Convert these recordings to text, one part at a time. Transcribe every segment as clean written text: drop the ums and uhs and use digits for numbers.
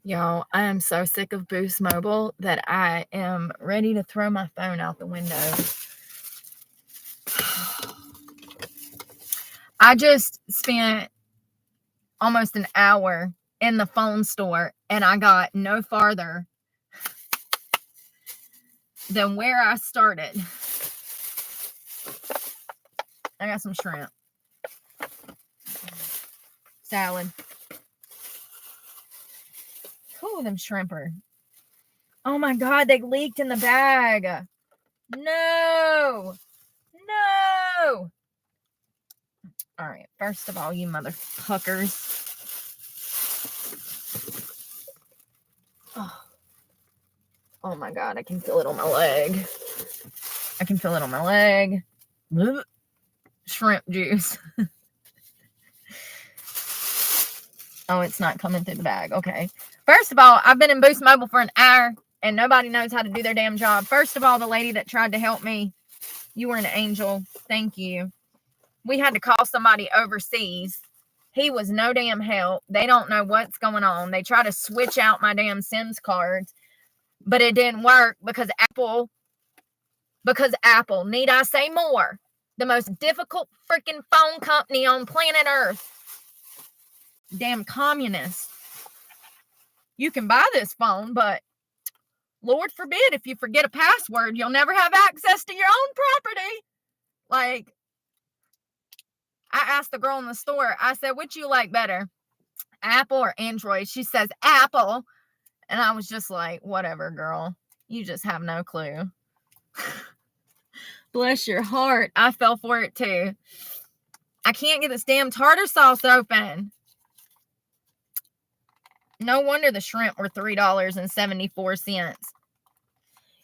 Y'all, I am so sick of Boost Mobile that I am ready to throw my phone out the window. I just spent almost an hour in the phone store and I got no farther than where I started. I got some shrimp. Salad. Oh, them shrimper. Oh my God, they leaked in the bag. No. No. All right, first of all, you motherfuckers. Oh my God, I can feel it on my leg. I can feel it on my leg. Shrimp juice. Oh, it's not coming through the bag. Okay. First of all, I've been in Boost Mobile for an hour and nobody knows how to do their damn job. First of all, the lady that tried to help me, you were an angel. Thank you. We had to call somebody overseas. He was no damn help. They don't know what's going on. They try to switch out my damn Sims cards, but it didn't work because Apple, need I say more? The most difficult freaking phone company on planet Earth. Damn communists. You can buy this phone, but Lord forbid if you forget a password, you'll never have access to your own property. Like, I asked the girl in the store, I said, which you like better, Apple or Android? She says, Apple. And I was just like, whatever, girl. You just have no clue. Bless your heart. I fell for it too. I can't get this damn tartar sauce open. No wonder the shrimp were $3.74.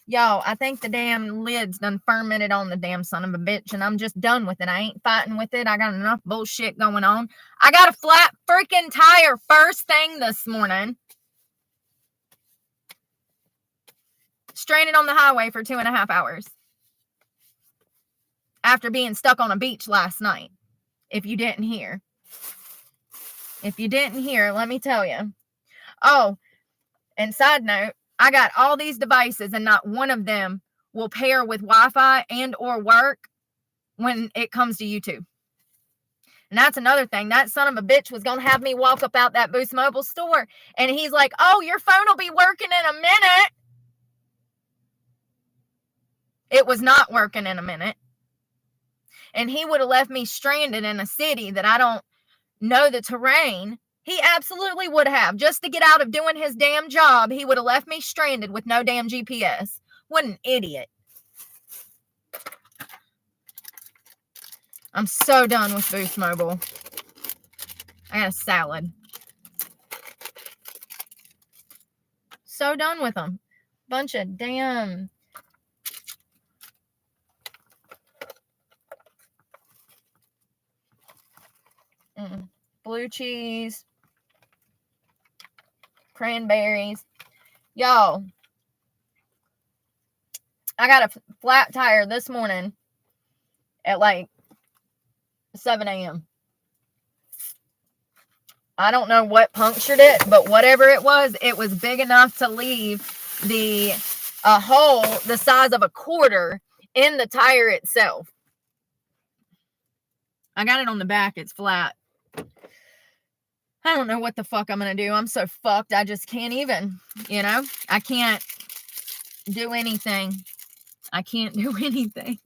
Y'all, I think the damn lid's done fermented on the damn son of a bitch, and I'm just done with it. I ain't fighting with it. I got enough bullshit going on. I got a flat freaking tire first thing this morning. Stranded on the highway for 2.5 hours. After being stuck on a beach last night. If you didn't hear. If you didn't hear, let me tell you. Oh, and side note, I got all these devices and not one of them will pair with Wi-Fi and or work when it comes to YouTube. And that's another thing. That son of a bitch was going to have me walk up out that Boost Mobile store. And he's like, oh, your phone will be working in a minute. It was not working in a minute. And he would have left me stranded in a city that I don't know the terrain. He absolutely would have. Just to get out of doing his damn job, he would have left me stranded with no damn GPS. What an idiot. I'm so done with Boost Mobile. I got a salad. So done with them. Bunch of damn... blue cheese. Cranberries. Y'all, I got a flat tire this morning at like 7 a.m. I don't know what punctured it, but whatever it was big enough to leave a hole the size of a quarter in the tire itself. I got it on the back. It's flat. I don't know what the fuck I'm going to do. I'm so fucked. I just can't even, I can't do anything. I can't do anything.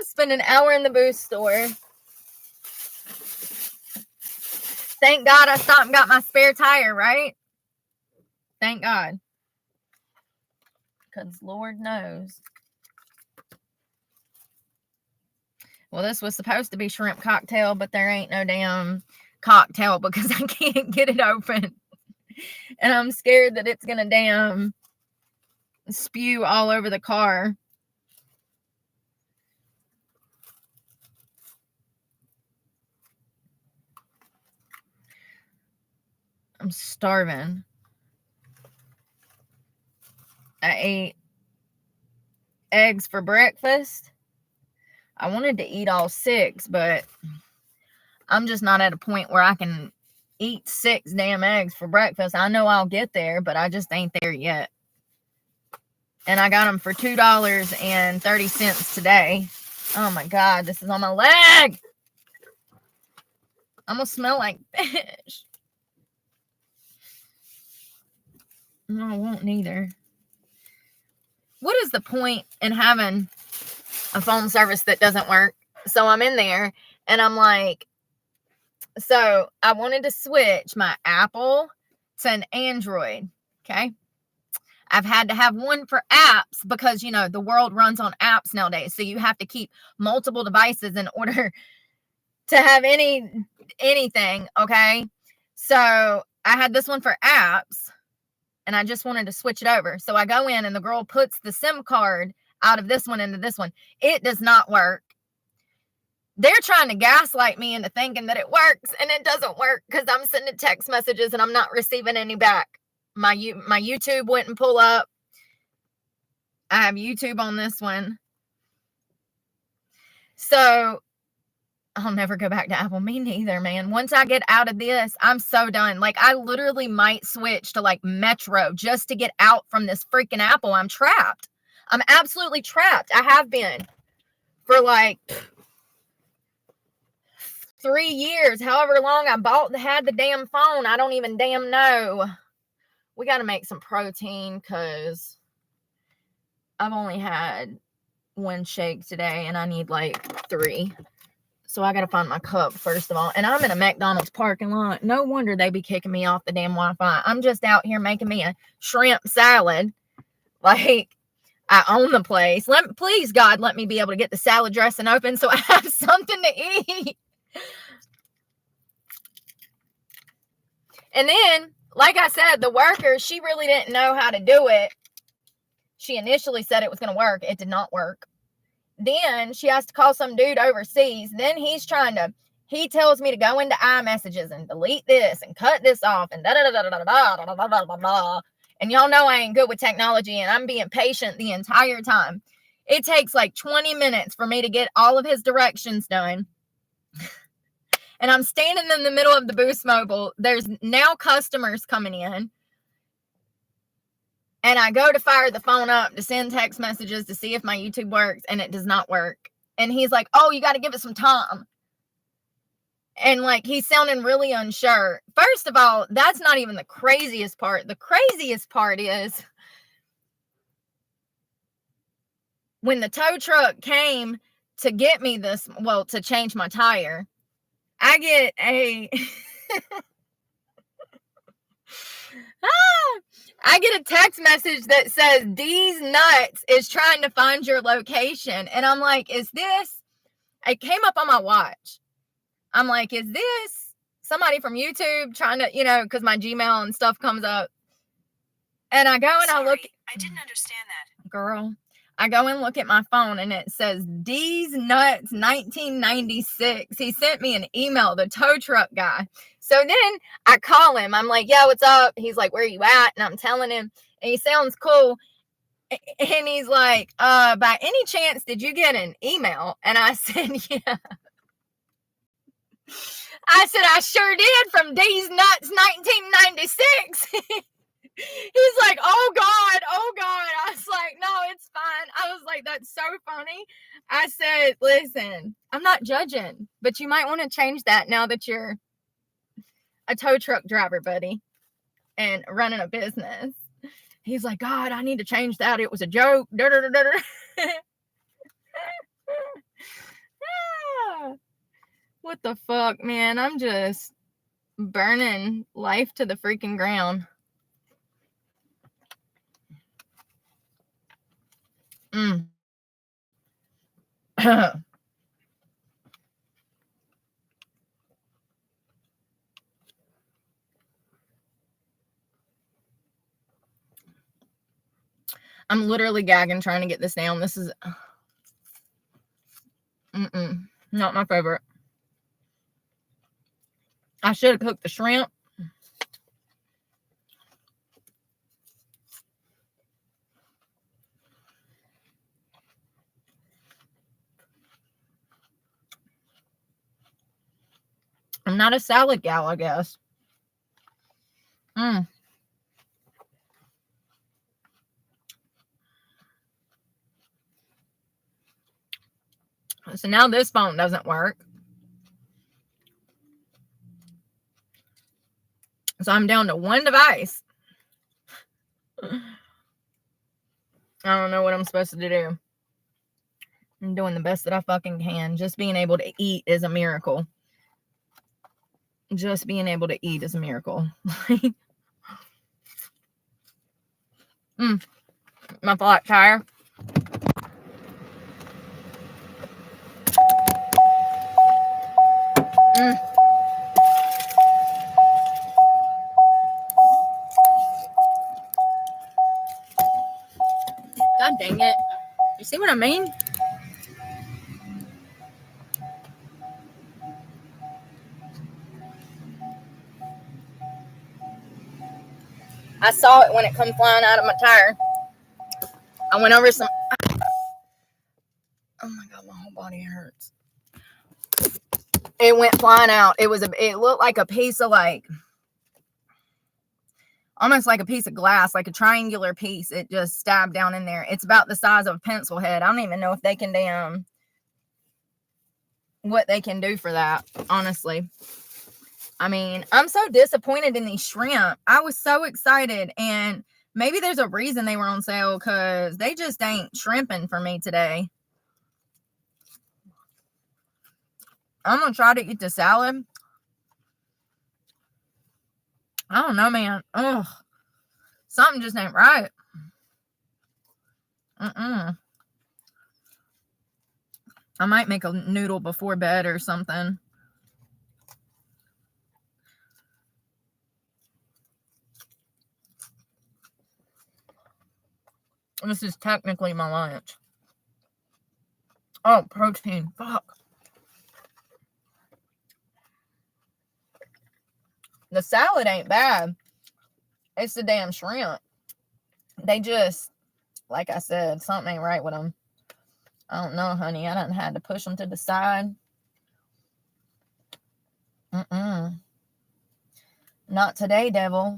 Spend an hour in the Boost store. Thank God I stopped and got my spare tire, right? Thank God. Because Lord knows. Well, this was supposed to be shrimp cocktail, but there ain't no damn cocktail because I can't get it open. And I'm scared that it's going to damn spew all over the car. I'm starving. I ate eggs for breakfast. I wanted to eat all 6, but I'm just not at a point where I can eat 6 damn eggs for breakfast. I know I'll get there, but I just ain't there yet. And I got them for $2.30 today. Oh my God, this is on my leg. I'm gonna smell like fish. No, I won't neither. What is the point in having a phone service that doesn't work? So I'm in there and I'm like, so I wanted to switch my Apple to an Android. Okay. I've had to have one for apps because, you know, the world runs on apps nowadays. So you have to keep multiple devices in order to have anything. Okay. So I had this one for apps and I just wanted to switch it over. So I go in and the girl puts the SIM card out of this one into this one. It does not work. They're trying to gaslight me into thinking that it works, and it doesn't work because I'm sending text messages and I'm not receiving any back. My YouTube wouldn't pull up. I have YouTube on this one. So I'll never go back to Apple. Me neither, man. Once I get out of this, I'm so done. Like, I literally might switch to like Metro just to get out from this freaking Apple. I'm trapped. I'm absolutely trapped. I have been for like 3 years, however long I had the damn phone. I don't even damn know. We got to make some protein because I've only had 1 shake today and I need like 3. So I got to find my cup first of all. And I'm in a McDonald's parking lot. No wonder they be kicking me off the damn Wi-Fi. I'm just out here making me a shrimp salad. Like, I own the place. Please, God, let me be able to get the salad dressing open so I have something to eat. And then, like I said, the worker, she really didn't know how to do it. She initially said it was going to work. It did not work. Then she has to call some dude overseas. Then he tells me to go into iMessages and delete this and cut this off and da-da-da-da-da-da-da-da-da-da-da. And y'all know I ain't good with technology and I'm being patient the entire time. It takes like 20 minutes for me to get all of his directions done. And I'm standing in the middle of the Boost Mobile. There's now customers coming in. And I go to fire the phone up to send text messages to see if my YouTube works. And it does not work. And he's like, oh, you got to give it some time. And like, he's sounding really unsure. First of all, that's not even the craziest part. The craziest part is when the tow truck came to get me this, well, to change my tire. I get a text message that says, D's Nuts is trying to find your location. And I'm like, is this? It came up on my watch. I'm like, is this somebody from YouTube trying to, you know, because my Gmail and stuff comes up. And I go and I look. I didn't understand that. Girl. I go and look at my phone and it says D's Nuts 1996. He sent me an email, the tow truck guy. So then I call him. I'm like, yeah, what's up? He's like, where are you at? And I'm telling him, and he sounds cool. And he's like, by any chance, did you get an email? And I said, yeah. I said, I sure did, from D's Nuts 1996. He's like, oh God. I was like, no, it's fine. I was like, that's so funny. I said, listen, I'm not judging, but you might want to change that now that you're a tow truck driver, buddy, and running a business. He's like, God, I need to change that. It was a joke. What the fuck, man? I'm just burning life to the freaking ground. I'm literally gagging trying to get this down. This is not my favorite. I should have cooked the shrimp. I'm not a salad gal, I guess. So now this phone doesn't work. So I'm down to one device. I don't know what I'm supposed to do. I'm doing the best that I fucking can. Just being able to eat is a miracle. Just being able to eat is a miracle. My flat tire. God dang it. You see what I mean? I saw it when it come flying out of my tire. I went over some... Oh my God, my whole body hurts. It went flying out. It looked like a piece of almost like a piece of glass, like a triangular piece. It just stabbed down in there. It's about the size of a pencil head. I don't even know if they can what they can do for that, honestly. I mean, I'm so disappointed in these shrimp. I was so excited, and maybe there's a reason they were on sale, because they just ain't shrimping for me today. I'm going to try to eat the salad. I don't know, man. Ugh. Something just ain't right. I might make a noodle before bed or something. This is technically my lunch. Oh, protein. Fuck. The salad ain't bad. It's the damn shrimp. They just, like I said, something ain't right with them. I don't know, honey. I done had to push them to the side. Not today, devil.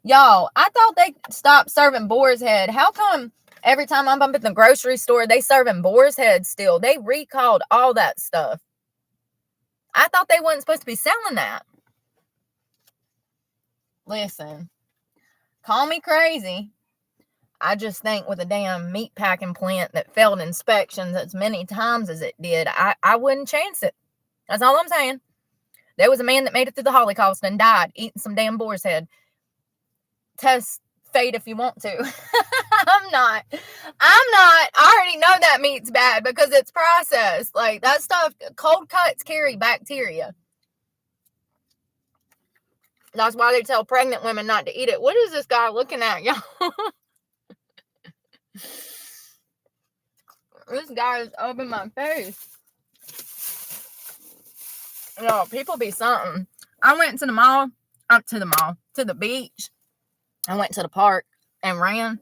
Y'all, I thought they stopped serving boar's head. How come every time I'm up at the grocery store, they serving boar's head still? They recalled all that stuff. I thought they wasn't supposed to be selling that. Listen, call me crazy. I just think with a damn meat packing plant that failed inspections as many times as it did, I wouldn't chance it. That's all I'm saying. There was a man that made it through the Holocaust and died eating some damn boar's head. Test fate if you want to. I'm not. I already know that meat's bad because it's processed. Like, that stuff, cold cuts carry bacteria. That's why they tell pregnant women not to eat it. What is this guy looking at, y'all? This guy is up in my face. No, people be something. I went to the mall, to the beach. I went to the park and ran.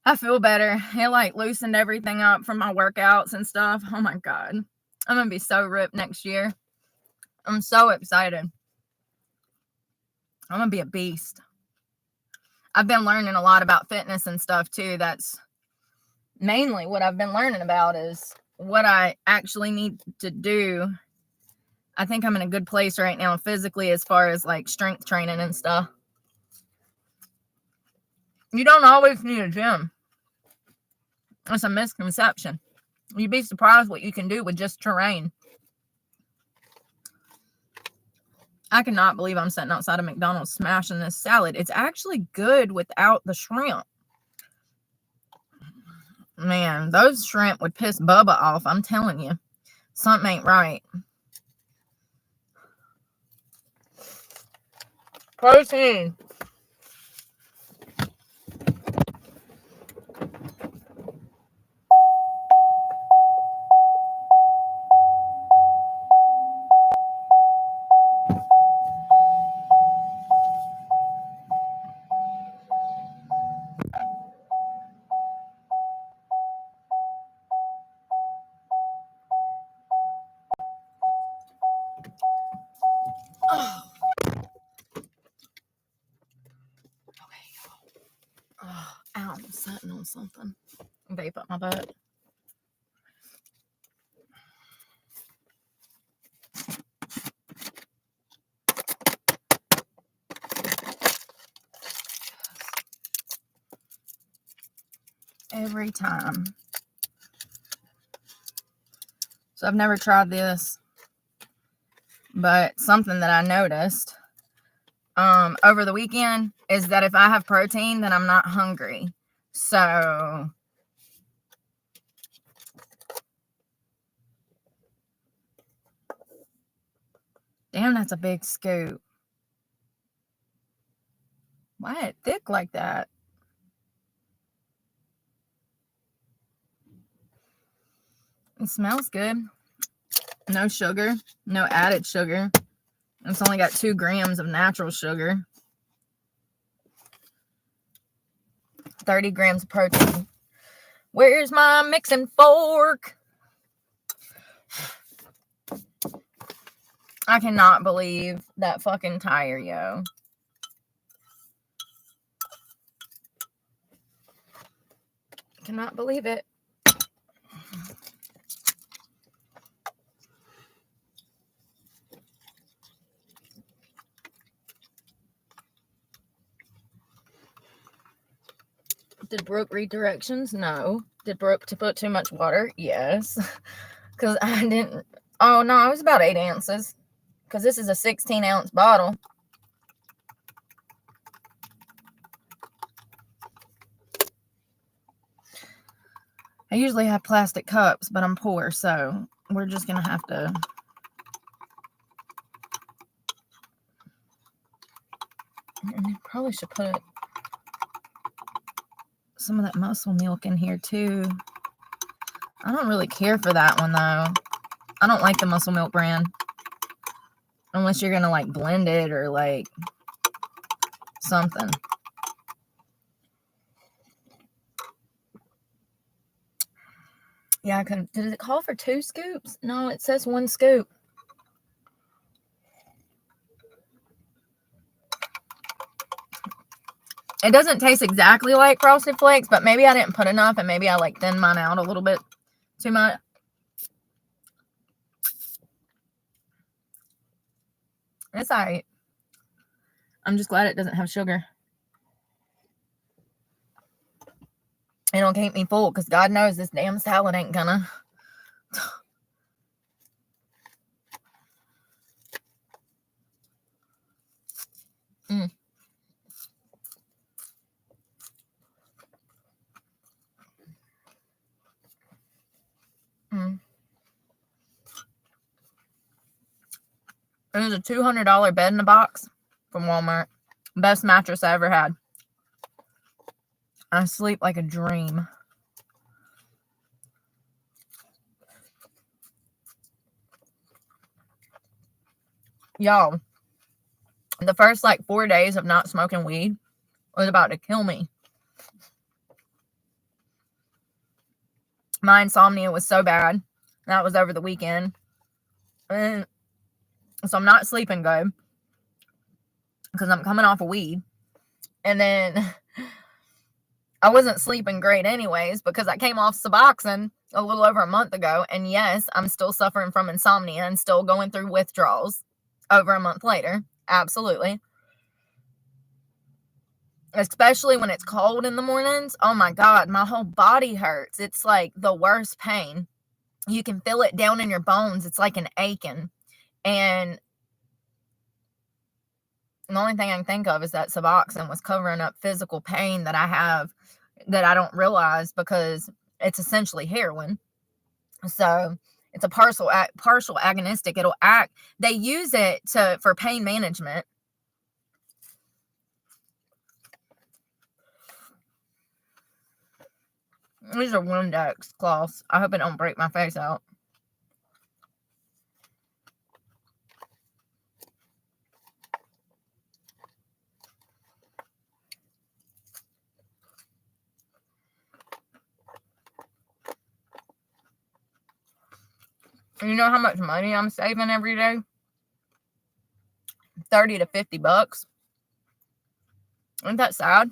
I feel better. It like loosened everything up from my workouts and stuff. Oh my God. I'm going to be so ripped next year. I'm so excited. I'm going to be a beast. I've been learning a lot about fitness and stuff too. That's mainly what I've been learning about, is what I actually need to do. I think I'm in a good place right now physically as far as like strength training and stuff. You don't always need a gym. It's a misconception. You'd be surprised what you can do with just terrain. I cannot believe I'm sitting outside of McDonald's smashing this salad. It's actually good without the shrimp. Man, those shrimp would piss Bubba off. I'm telling you. Something ain't right. Protein. sitting on something. Vape up my butt. Every time. So I've never tried this, but something that I noticed over the weekend is that if I have protein, then I'm not hungry. So damn, that's a big scoop. Why is it thick like that? It smells good. No sugar, no added sugar. It's only got 2 grams of natural sugar. 30 grams of protein. Where's my mixing fork? I cannot believe that fucking tire, yo. Cannot believe it. Did Brooke read directions? No. Did Brooke to put too much water? Yes. Because I didn't. Oh, no, it was about 8 ounces. Because this is a 16-ounce bottle. I usually have plastic cups, but I'm poor, so we're just going to have to. And I probably should put some of that muscle milk in here too. I don't really care for that one though. I don't like the muscle milk brand. Unless you're gonna like blend it or like something. Yeah, I couldn't. Did it call for 2 scoops? No, it says 1 scoop. It doesn't taste exactly like Frosted Flakes, but maybe I didn't put enough and maybe I like thinned mine out a little bit too much. It's alright. I'm just glad it doesn't have sugar. It'll keep me full because God knows this damn salad ain't gonna. Mm. Mm. It was a $200 bed in a box from Walmart. Best mattress I ever had. I sleep like a dream. Y'all, the first like 4 days of not smoking weed was about to kill me. My insomnia was so bad. That was over the weekend. And so I'm not sleeping good because I'm coming off of weed. And then I wasn't sleeping great anyways because I came off Suboxone a little over a month ago. And yes, I'm still suffering from insomnia and still going through withdrawals over a month later. Absolutely. Especially when it's cold in the mornings. Oh my God, my whole body hurts. It's like the worst pain. You can feel it down in your bones. It's like an aching. And the only thing I can think of is that Suboxone was covering up physical pain that I have that I don't realize because it's essentially heroin. So it's a partial agonistic. It'll act. They use it for pain management. These are Windex cloths. I hope it don't break my face out. You know how much money I'm saving every day? $30 to $50. Isn't that sad?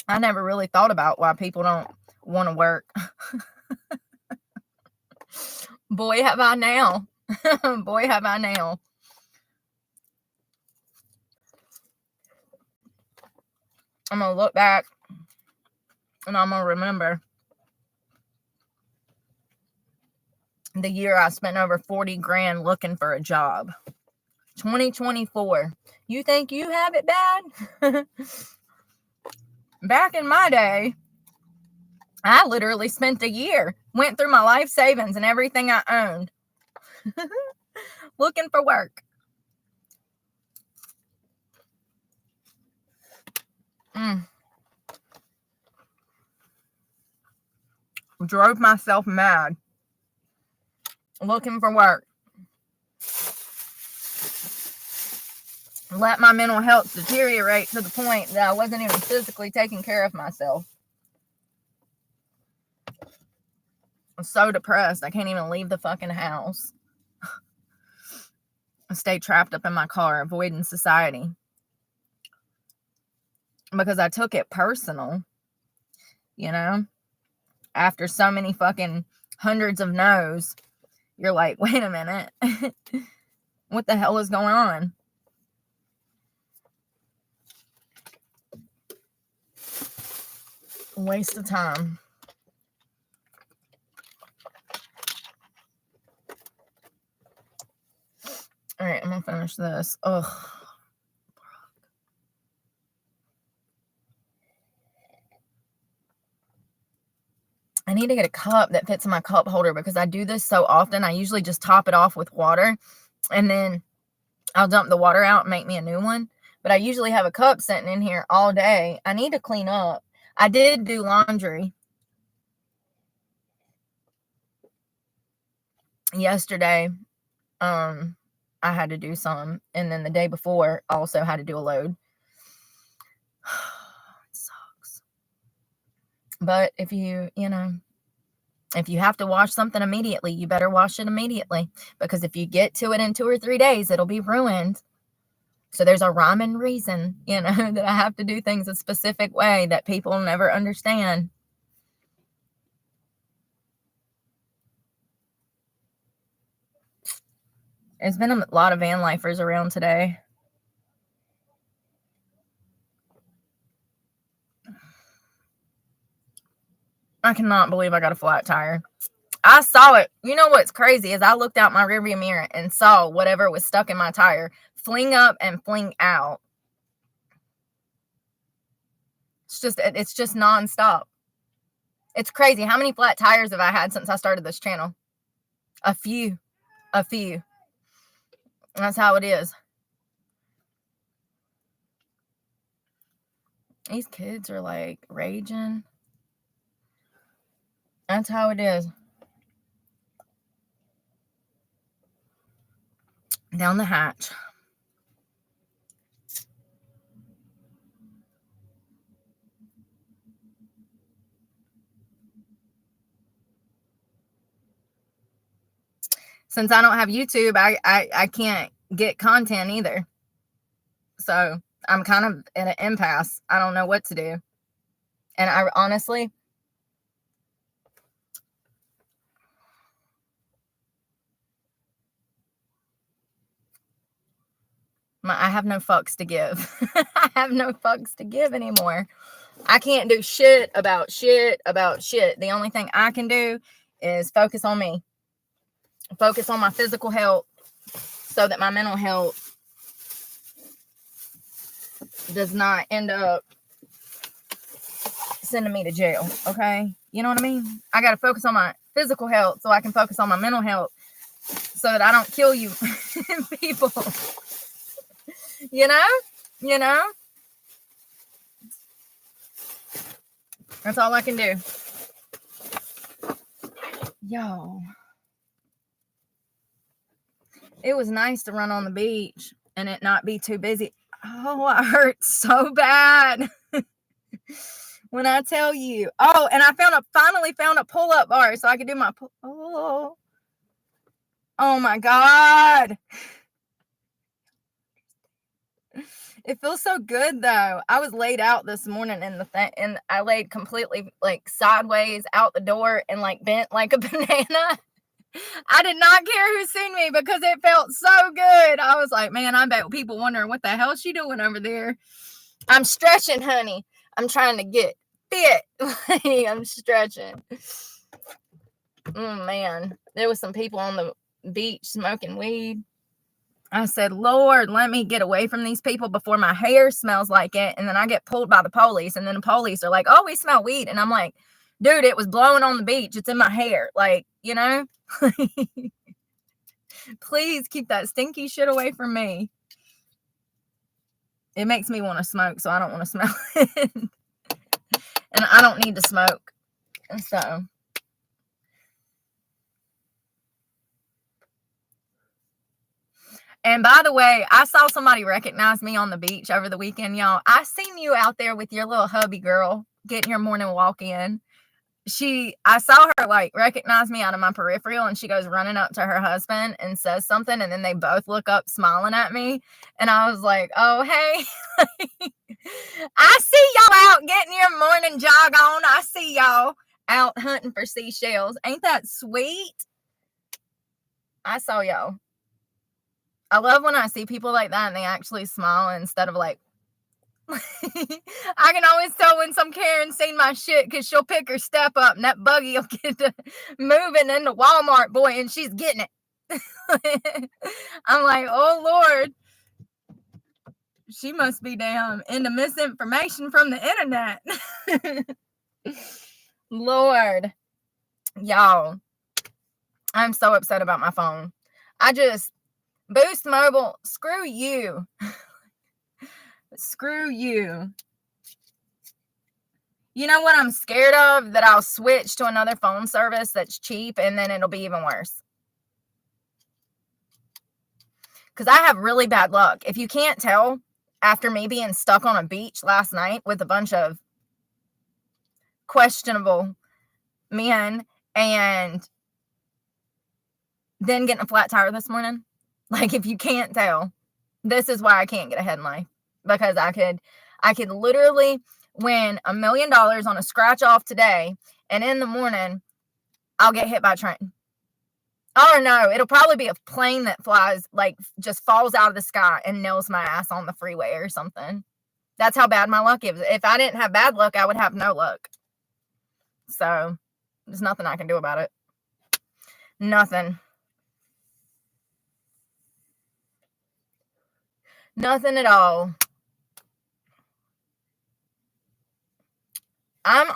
I never really thought about why people don't want to work. Boy, have I now. Boy, have I now. I'm going to look back and I'm going to remember the year I spent over 40 grand looking for a job. 2024. You think you have it bad? Back in my day, I literally spent a year, went through my life savings and everything I owned looking for work. Drove myself mad looking for work. Let my mental health deteriorate to the point that I wasn't even physically taking care of myself. I'm so depressed I can't even leave the fucking house. I stay trapped up in my car, avoiding society. Because I took it personal, you know? After so many fucking hundreds of no's, you're like, wait a minute. What the hell is going on? Waste of time. All right, I'm gonna finish this. Ugh. I need to get a cup that fits in my cup holder because I do this so often. I usually just top it off with water and then I'll dump the water out and make me a new one. But I usually have a cup sitting in here all day. I need to clean up. I did do laundry yesterday. I had to do some. And then the day before, I also had to do a load. It sucks. But if you have to wash something immediately, you better wash it immediately. Because if you get to it in 2 or 3 days, it'll be ruined. So there's a rhyme and reason, that I have to do things a specific way that people never understand. There's been a lot of van lifers around today. I cannot believe I got a flat tire. I saw it. You know what's crazy is I looked out my rearview mirror and saw whatever was stuck in my tire fling up and fling out. It's just nonstop. It's crazy. How many flat tires have I had since I started this channel? A few. That's how it is. These kids are like raging. That's how it is. Down the hatch. Since I don't have YouTube, I can't get content either. So I'm kind of in an impasse. I don't know what to do. And I honestly, I have no fucks to give. I have no fucks to give anymore. I can't do shit about shit. The only thing I can do is focus on me. Focus on my physical health so that my mental health does not end up sending me to jail. Okay? You know what I mean? I got to focus on my physical health so I can focus on my mental health so that I don't kill you people. You know? That's all I can do. Yo. It was nice to run on the beach and it not be too busy. Oh, it hurts so bad. When I tell you. Oh, and I finally found a pull-up bar so I could do my oh my God. It feels so good though. I was laid out this morning in the thing, and I laid completely like sideways out the door and like bent like a banana. I did not care who seen me because it felt so good. I was like, man, I bet people wondering what the hell is she doing over there. I'm stretching, honey. I'm trying to get fit. I'm stretching. Oh man, there was some people on the beach smoking weed. I said, Lord, let me get away from these people before my hair smells like it. And then I get pulled by the police. And then the police are like, oh, we smell weed. And I'm like, dude, it was blowing on the beach. It's in my hair. Like, you know, please keep that stinky shit away from me. It makes me want to smoke, so I don't want to smell it. And I don't need to smoke. So. And by the way, I saw somebody recognize me on the beach over the weekend, y'all. I seen you out there with your little hubby girl getting your morning walk in. I saw her like recognize me out of my peripheral, and she goes running up to her husband and says something, and then they both look up smiling at me. And I was like, oh, hey, I see y'all out getting your morning jog on. I see y'all out hunting for seashells. Ain't that sweet? I saw y'all. I love when I see people like that and they actually smile instead of like, I can always tell when some Karen seen my shit because she'll pick her step up and that buggy will get to moving into Walmart, boy, and she's getting it. I'm like, oh, Lord. She must be damn into misinformation from the internet. Lord. Y'all, I'm so upset about my phone. Boost Mobile, screw you. Screw you. You know what I'm scared of? That I'll switch to another phone service that's cheap and then it'll be even worse. Because I have really bad luck. If you can't tell, after me being stuck on a beach last night with a bunch of questionable men and then getting a flat tire this morning, like if you can't tell, this is why I can't get ahead in life. Because I could literally win $1 million on a scratch off today, and in the morning I'll get hit by a train. Oh no, it'll probably be a plane that flies, like just falls out of the sky and nails my ass on the freeway or something. That's how bad my luck is. If I didn't have bad luck, I would have no luck. So there's nothing I can do about it. Nothing. Nothing at all. I'm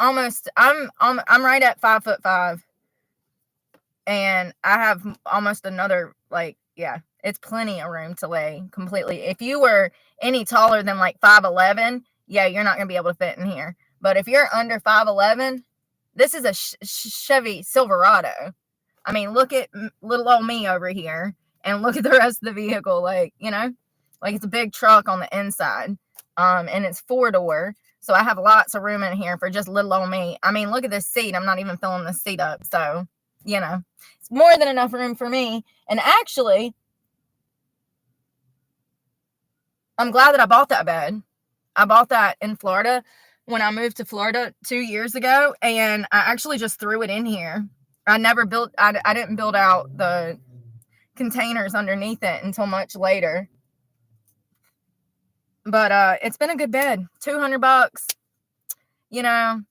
right at 5'5", and I have almost another, like, yeah, it's plenty of room to lay completely. If you were any taller than like 5'11", yeah, you're not gonna be able to fit in here. But if you're under 5'11", this is a Chevy Silverado. I mean, look at little old me over here, and look at the rest of the vehicle. Like, you know, like it's a big truck on the inside, and it's 4-door. So I have lots of room in here for just little old me. I mean, look at this seat. I'm not even filling this seat up. So, you know, it's more than enough room for me. And actually, I'm glad that I bought that bed. I bought that in Florida when I moved to Florida 2 years ago. And I actually just threw it in here. I didn't build out the containers underneath it until much later. But it's been a good bed. $200. You know,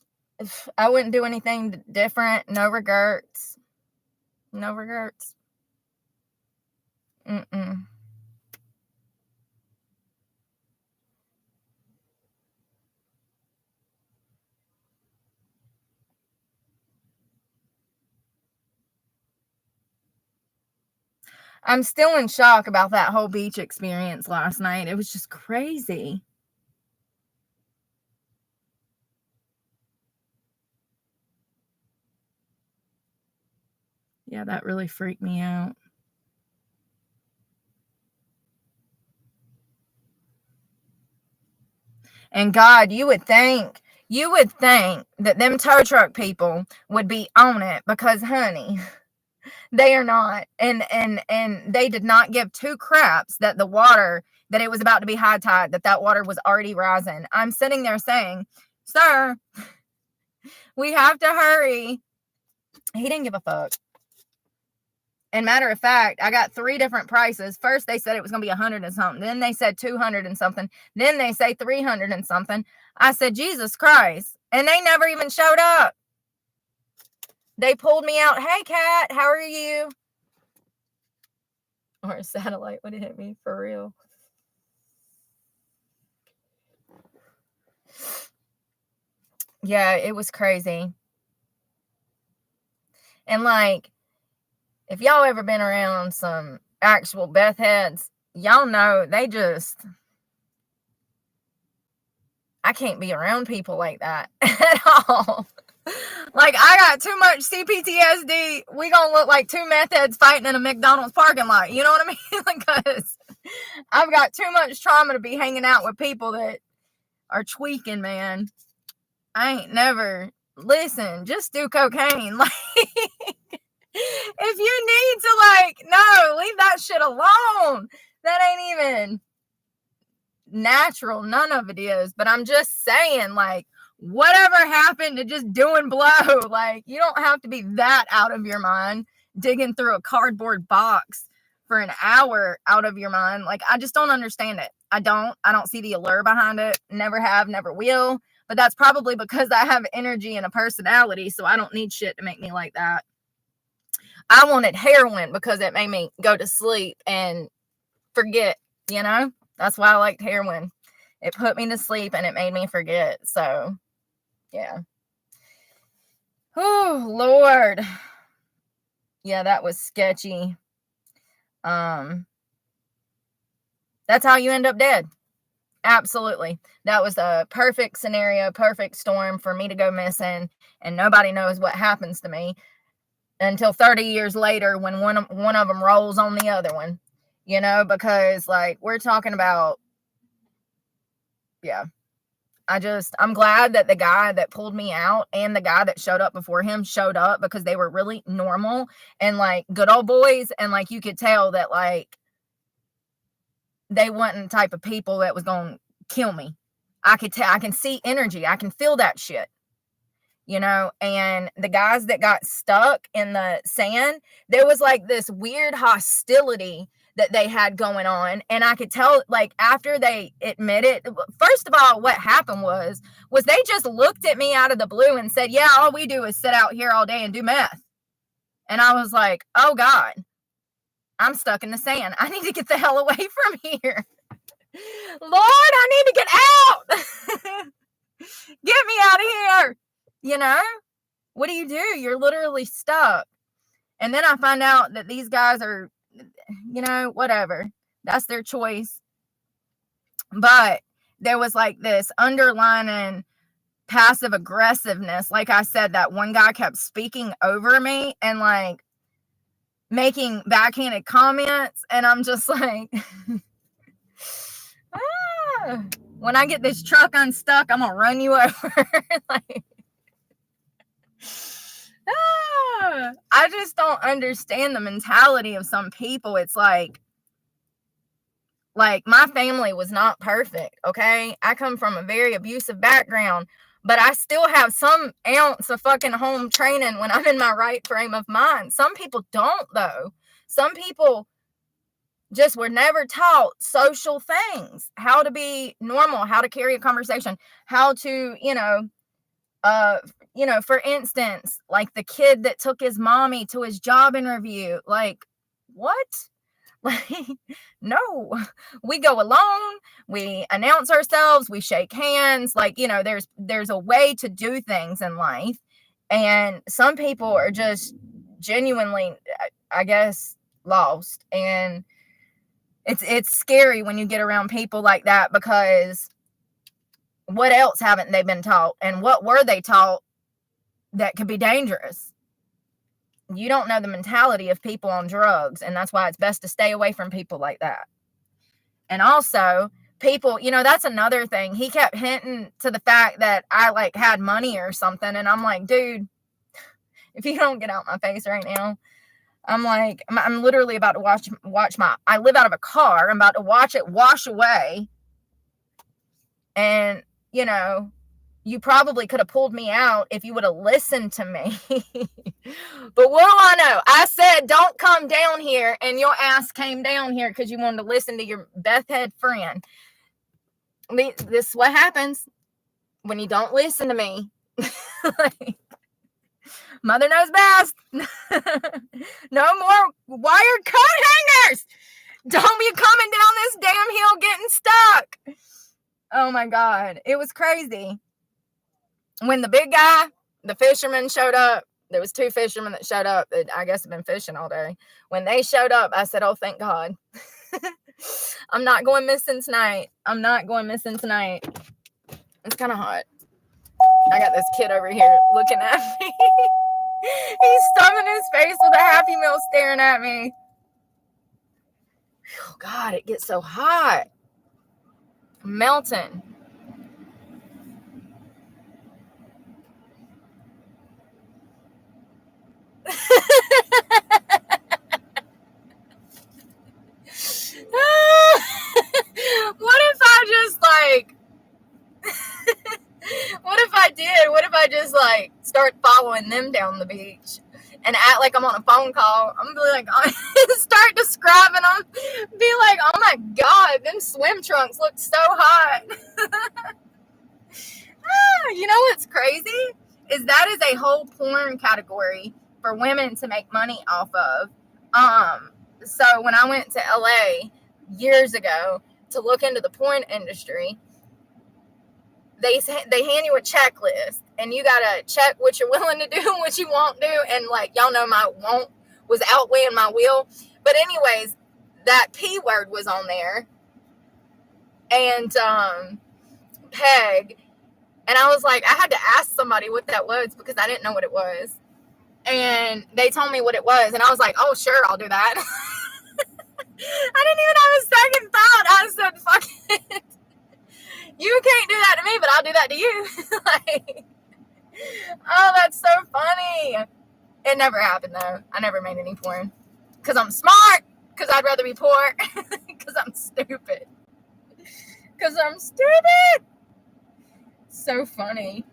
I wouldn't do anything different. No regrets. No regrets. I'm still in shock about that whole beach experience last night. It was just crazy. Yeah, that really freaked me out. And God, you would think that them tow truck people would be on it because, honey, They are not. And they did not give two craps that the water, that it was about to be high tide, that water was already rising. I'm sitting there saying, sir, we have to hurry. He didn't give a fuck. And matter of fact, I got 3 different prices. First, they said it was going to be 100 and something. Then they said 200 and something. Then they say 300 and something. I said, Jesus Christ. And they never even showed up. They pulled me out. Hey, Kat, how are you? Or a satellite would have hit me for real. Yeah, it was crazy. And like, if y'all ever been around some actual Beth heads, y'all know they just, I can't be around people like that at all. Like, I got too much CPTSD. We gonna look like 2 meth heads fighting in a McDonald's parking lot. You know what I mean? Because I've got too much trauma to be hanging out with people that are tweaking, man. I ain't never, listen, just do cocaine. Like, if you need to, like, no, leave that shit alone. That ain't even natural. None of it is. But I'm just saying, like, whatever happened to just doing blow? Like, you don't have to be that out of your mind, digging through a cardboard box for an hour out of your mind. Like, I just don't understand it. I don't see the allure behind it. Never have, never will. But that's probably because I have energy and a personality, so I don't need shit to make me like that. I wanted heroin because it made me go to sleep and forget, you know? That's why I liked heroin. It put me to sleep and it made me forget. So, yeah. Oh, Lord. Yeah, that was sketchy. That's how you end up dead. Absolutely. That was a perfect scenario, perfect storm for me to go missing, and nobody knows what happens to me until 30 years later when one of them rolls on the other one, you know, because like we're talking about, yeah. I'm glad that the guy that pulled me out and the guy that showed up before him showed up, because they were really normal and like good old boys. And like, you could tell that like they wasn't the type of people that was going to kill me. I can see energy. I can feel that shit, you know. And the guys that got stuck in the sand, there was like this weird hostility that they had going on. And I could tell, like, after they admitted, first of all, what happened was they just looked at me out of the blue and said, yeah, all we do is sit out here all day and do meth. And I was like, oh God, I'm stuck in the sand. I need to get the hell away from here. Lord, I need to get out. Get me out of here. You know, what do? You're literally stuck. And then I find out that these guys are, you know, whatever. That's their choice. But there was like this underlining passive aggressiveness. Like I said, that one guy kept speaking over me and like making backhanded comments. And I'm just like, when I get this truck unstuck, I'm going to run you over. Like, I just don't understand the mentality of some people. It's like my family was not perfect, okay? I come from a very abusive background, but I still have some ounce of fucking home training when I'm in my right frame of mind. Some people don't, though. Some people just were never taught social things, how to be normal, how to carry a conversation, how to, for instance, like the kid that took his mommy to his job interview. Like, what? Like, no, we go alone, we announce ourselves, we shake hands. Like, you know, there's a way to do things in life. And some people are just genuinely, I guess, lost. And it's scary when you get around people like that, because what else haven't they been taught? And what were they taught that could be dangerous? You don't know the mentality of people on drugs, and that's why it's best to stay away from people like that. And also, people, you know, that's another thing. He kept hinting to the fact that I like had money or something, and I'm like, dude, if you don't get out my face right now, I'm like, I'm literally about to watch I live out of a car. I'm about to watch it wash away. And, you know, you probably could have pulled me out if you would have listened to me. But what do I know? I said, don't come down here, and your ass came down here because you wanted to listen to your Beth head friend. This is what happens when you don't listen to me. Like, Mother knows best. No more wired coat hangers. Don't be coming down this damn hill getting stuck. Oh my God. It was crazy. When the big guy, the fisherman showed up, there was 2 fishermen that showed up that I guess have been fishing all day. When they showed up, I said, oh, thank God. I'm not going missing tonight. I'm not going missing tonight. It's kind of hot. I got this kid over here looking at me. He's stuffing his face with a Happy Meal staring at me. Oh, God, it gets so hot. I'm melting. What if I just what if I did? What if I just start following them down the beach and act like I'm on a phone call? I'm gonna be like, start describing them, be like, oh my God, them swim trunks look so hot. You know what's crazy? Is that is a whole porn category for women to make money off of. So when I went to LA years ago to look into the porn industry, they hand you a checklist, and you gotta check what you're willing to do and what you won't do. And y'all know my won't was outweighing my will. But anyways, that P word was on there, and peg. And I was like, I had to ask somebody what that was because I didn't know what it was. And they told me what it was, and I was like, oh, sure, I'll do that. I didn't even have a second thought. I said, fuck it. You can't do that to me, but I'll do that to you. Oh, that's so funny. It never happened, though. I never made any porn. Because I'm smart. Because I'd rather be poor. Because I'm stupid. So funny.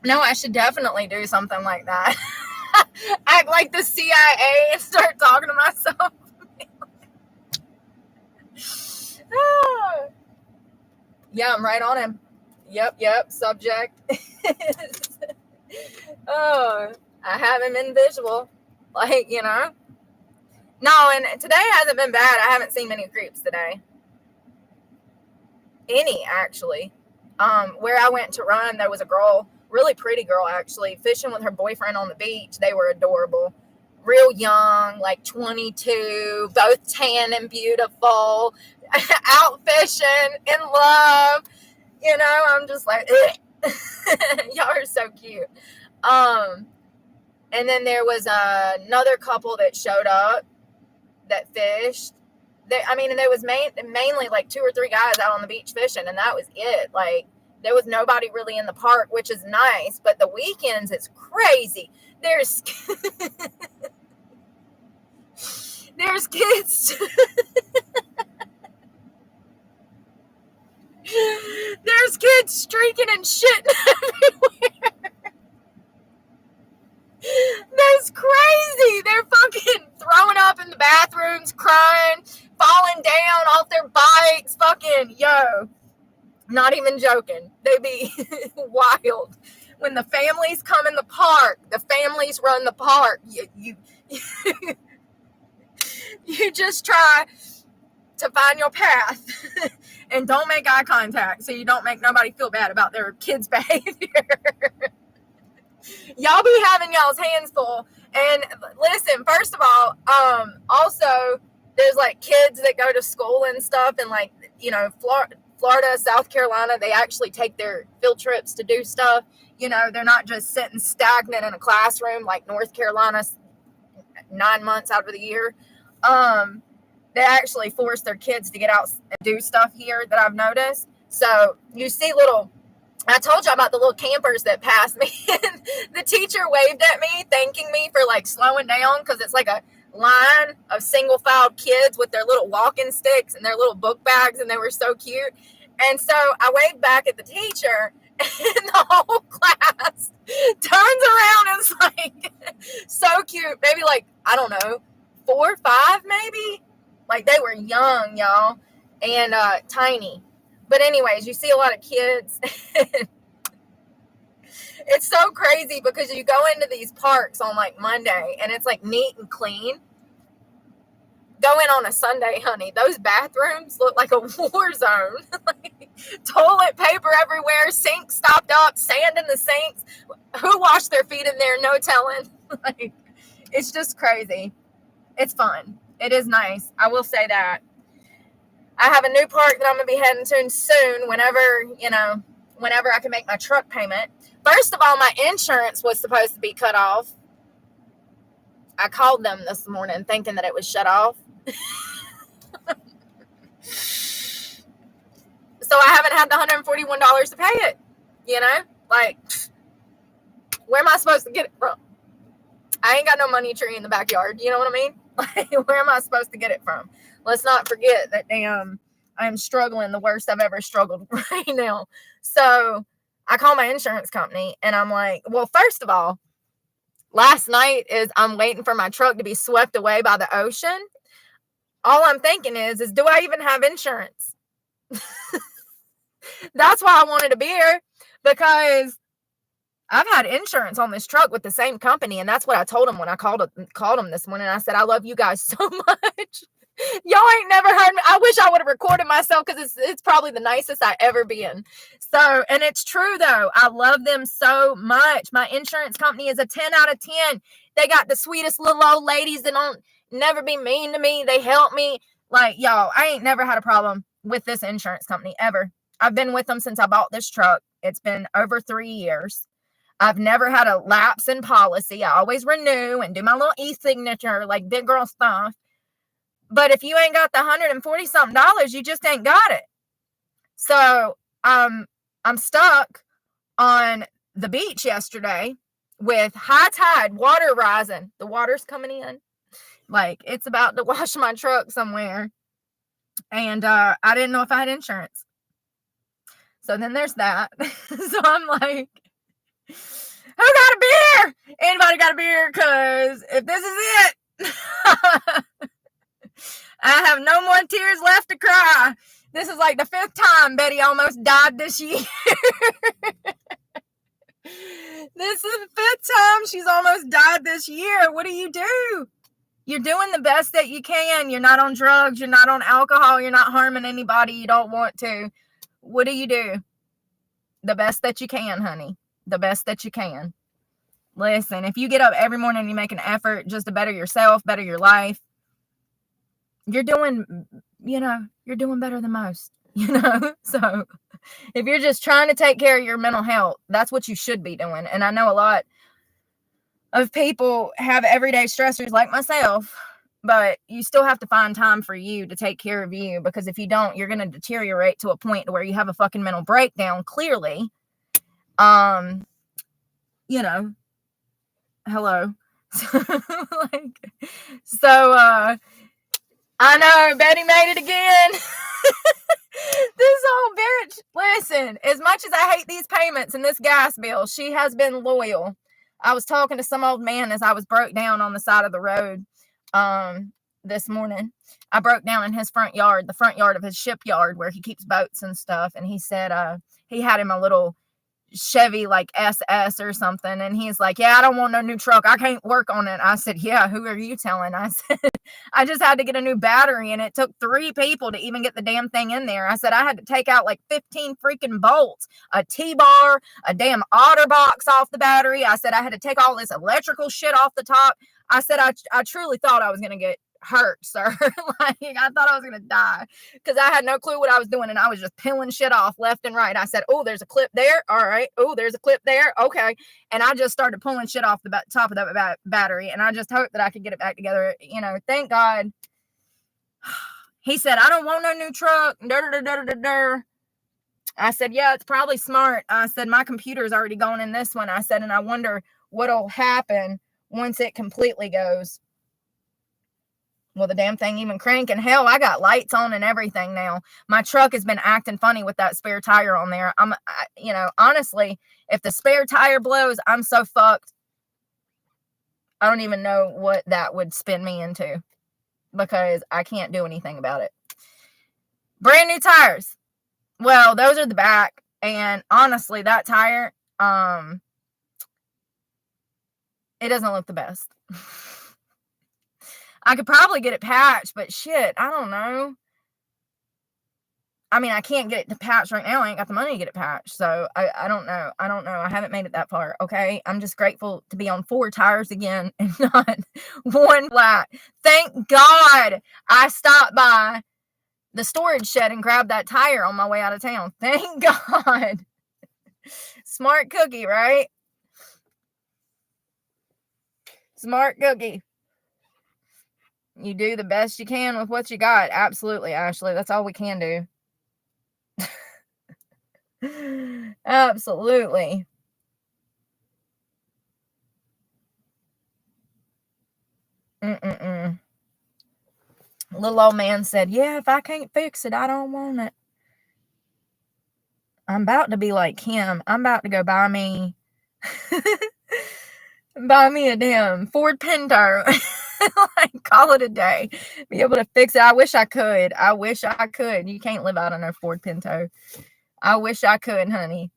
No, I should definitely do something like that. Act like the CIA and start talking to myself. Oh. Yeah, I'm right on him. Yep, subject. Oh, I have him in visual. No, and today hasn't been bad. I haven't seen many creeps today. Any, actually. Where I went to run, there was a girl, really pretty girl, actually, fishing with her boyfriend on the beach. They were adorable. Real young, 22, both tan and beautiful, out fishing, in love. I'm just like, y'all are so cute. And then there was another couple that showed up that fished. And there was mainly 2 or 3 guys out on the beach fishing, and that was it. There was nobody really in the park, which is nice, but the weekends, it's crazy. There's kids. There's kids streaking and shitting everywhere. That's crazy. They're fucking throwing up in the bathrooms, crying, falling down off their bikes, not even joking. They be wild. When the families come in the park, the families run the park. You just try to find your path and don't make eye contact so you don't make nobody feel bad about their kids' behavior. Y'all be having y'all's hands full. And listen, first of all, also there's kids that go to school and stuff, and Florida, South Carolina, they actually take their field trips to do stuff. They're not just sitting stagnant in a classroom like North Carolina 9 months out of the year. They actually force their kids to get out and do stuff here that I've noticed. So you see I told you about the little campers that passed me. The teacher waved at me, thanking me for slowing down, because it's a line of single-filed kids with their little walking sticks and their little book bags, and they were so cute. And so I waved back at the teacher, and the whole class turns around and is like, so cute. Maybe like, I don't know, 4 or 5 maybe? Like, they were young, y'all, and tiny. But anyways, you see a lot of kids. It's so crazy because you go into these parks on like Monday and it's like neat and clean. Go in on a Sunday, honey. Those bathrooms look like a war zone. Like, toilet paper everywhere, sinks stopped up, sand in the sinks. Who washed their feet in there? No telling. Like, it's just crazy. It's fun. It is nice. I will say that. I have a new park that I'm going to be heading to soon whenever I can make my truck payment. First of all, my insurance was supposed to be cut off. I called them this morning thinking that it was shut off. So I haven't had the $141 to pay it. Like, where am I supposed to get it from? I ain't got no money tree in the backyard. You know what I mean? Like, where am I supposed to get it from? Let's not forget that I'm struggling the worst I've ever struggled right now. So I call my insurance company and I'm like, well, first of all, last night is I'm waiting for my truck to be swept away by the ocean. All I'm thinking is do I even have insurance? That's why I wanted a beer, because I've had insurance on this truck with the same company. And that's what I told him when I called him this morning. I said, I love you guys so much. Y'all ain't never heard me. I wish I would have recorded myself, because it's probably the nicest I ever been. So, and it's true though. I love them so much. My insurance company is a 10 out of 10. They got the sweetest little old ladies that don't never be mean to me. They help me. Like, y'all, I ain't never had a problem with this insurance company ever. I've been with them since I bought this truck. It's been over 3 years. I've never had a lapse in policy. I always renew and do my little e-signature, like big girl stuff. But if you ain't got the $140 something, you just ain't got it. So I'm stuck on the beach yesterday with high tide, water rising. The water's coming in. Like, it's about to wash my truck somewhere. And I didn't know if I had insurance. So then there's that. So I'm like, who got a beer? Anybody got a beer? Because if this is it, I have no more tears left to cry. This is like the 5th time Betty almost died this year. This is the 5th time she's almost died this year. What do? You're doing the best that you can. You're not on drugs. You're not on alcohol. You're not harming anybody you don't want to. What do? The best that you can, honey. The best that you can. Listen, if you get up every morning and you make an effort just to better yourself, better your life, you're doing better than most, So if you're just trying to take care of your mental health, that's what you should be doing. And I know a lot of people have everyday stressors like myself, but you still have to find time for you to take care of you, because if you don't, you're going to deteriorate to a point where you have a fucking mental breakdown, clearly. Hello. I know, Betty made it again. This old bitch, listen, as much as I hate these payments and this gas bill, she has been loyal. I was talking to some old man as I was broke down on the side of the road this morning. I broke down in his front yard, the front yard of his shipyard where he keeps boats and stuff. And he said he had him a little Chevy like SS or something, and he's like, yeah, I don't want no new truck, I can't work on it. I said, yeah, who are you telling? I said, I just had to get a new battery, and it took 3 people to even get the damn thing in there. I said, I had to take out like 15 freaking bolts, a T-bar, a damn OtterBox off the battery. I said, I had to take all this electrical shit off the top. I said, I truly thought I was gonna get hurt, sir. Like, I thought I was gonna die, because I had no clue what I was doing, and I was just peeling shit off left and right. I said, oh, there's a clip there, all right, oh, there's a clip there, okay. And I just started pulling shit off the top of that battery, and I just hoped that I could get it back together. Thank God. He said, I don't want no new truck. I said, yeah, it's probably smart. I said, my computer's already gone in this one. I said, and I wonder what'll happen once it completely goes. Will the damn thing even crank? And hell, I got lights on and everything now. My truck has been acting funny with that spare tire on there. Honestly, if the spare tire blows, I'm so fucked. I don't even know what that would spin me into because I can't do anything about it. Brand new tires. Well, those are the back. And honestly, that tire, it doesn't look the best. I could probably get it patched, but shit, I don't know. I mean, I can't get it to patch right now. I ain't got the money to get it patched. So I don't know. I haven't made it that far. Okay. I'm just grateful to be on 4 tires again and not 1 flat. Thank God I stopped by the storage shed and grabbed that tire on my way out of town. Thank God. Smart cookie, right? Smart cookie. You do the best you can with what you got. Absolutely, Ashley. That's all we can do. Absolutely. Little old man said, yeah, if I can't fix it, I don't want it. I'm about to be like him. I'm about to go buy me a damn Ford Pinto. Like, call it a day. Be able to fix it. I wish I could. You can't live out on a Ford Pinto. I wish I could, honey.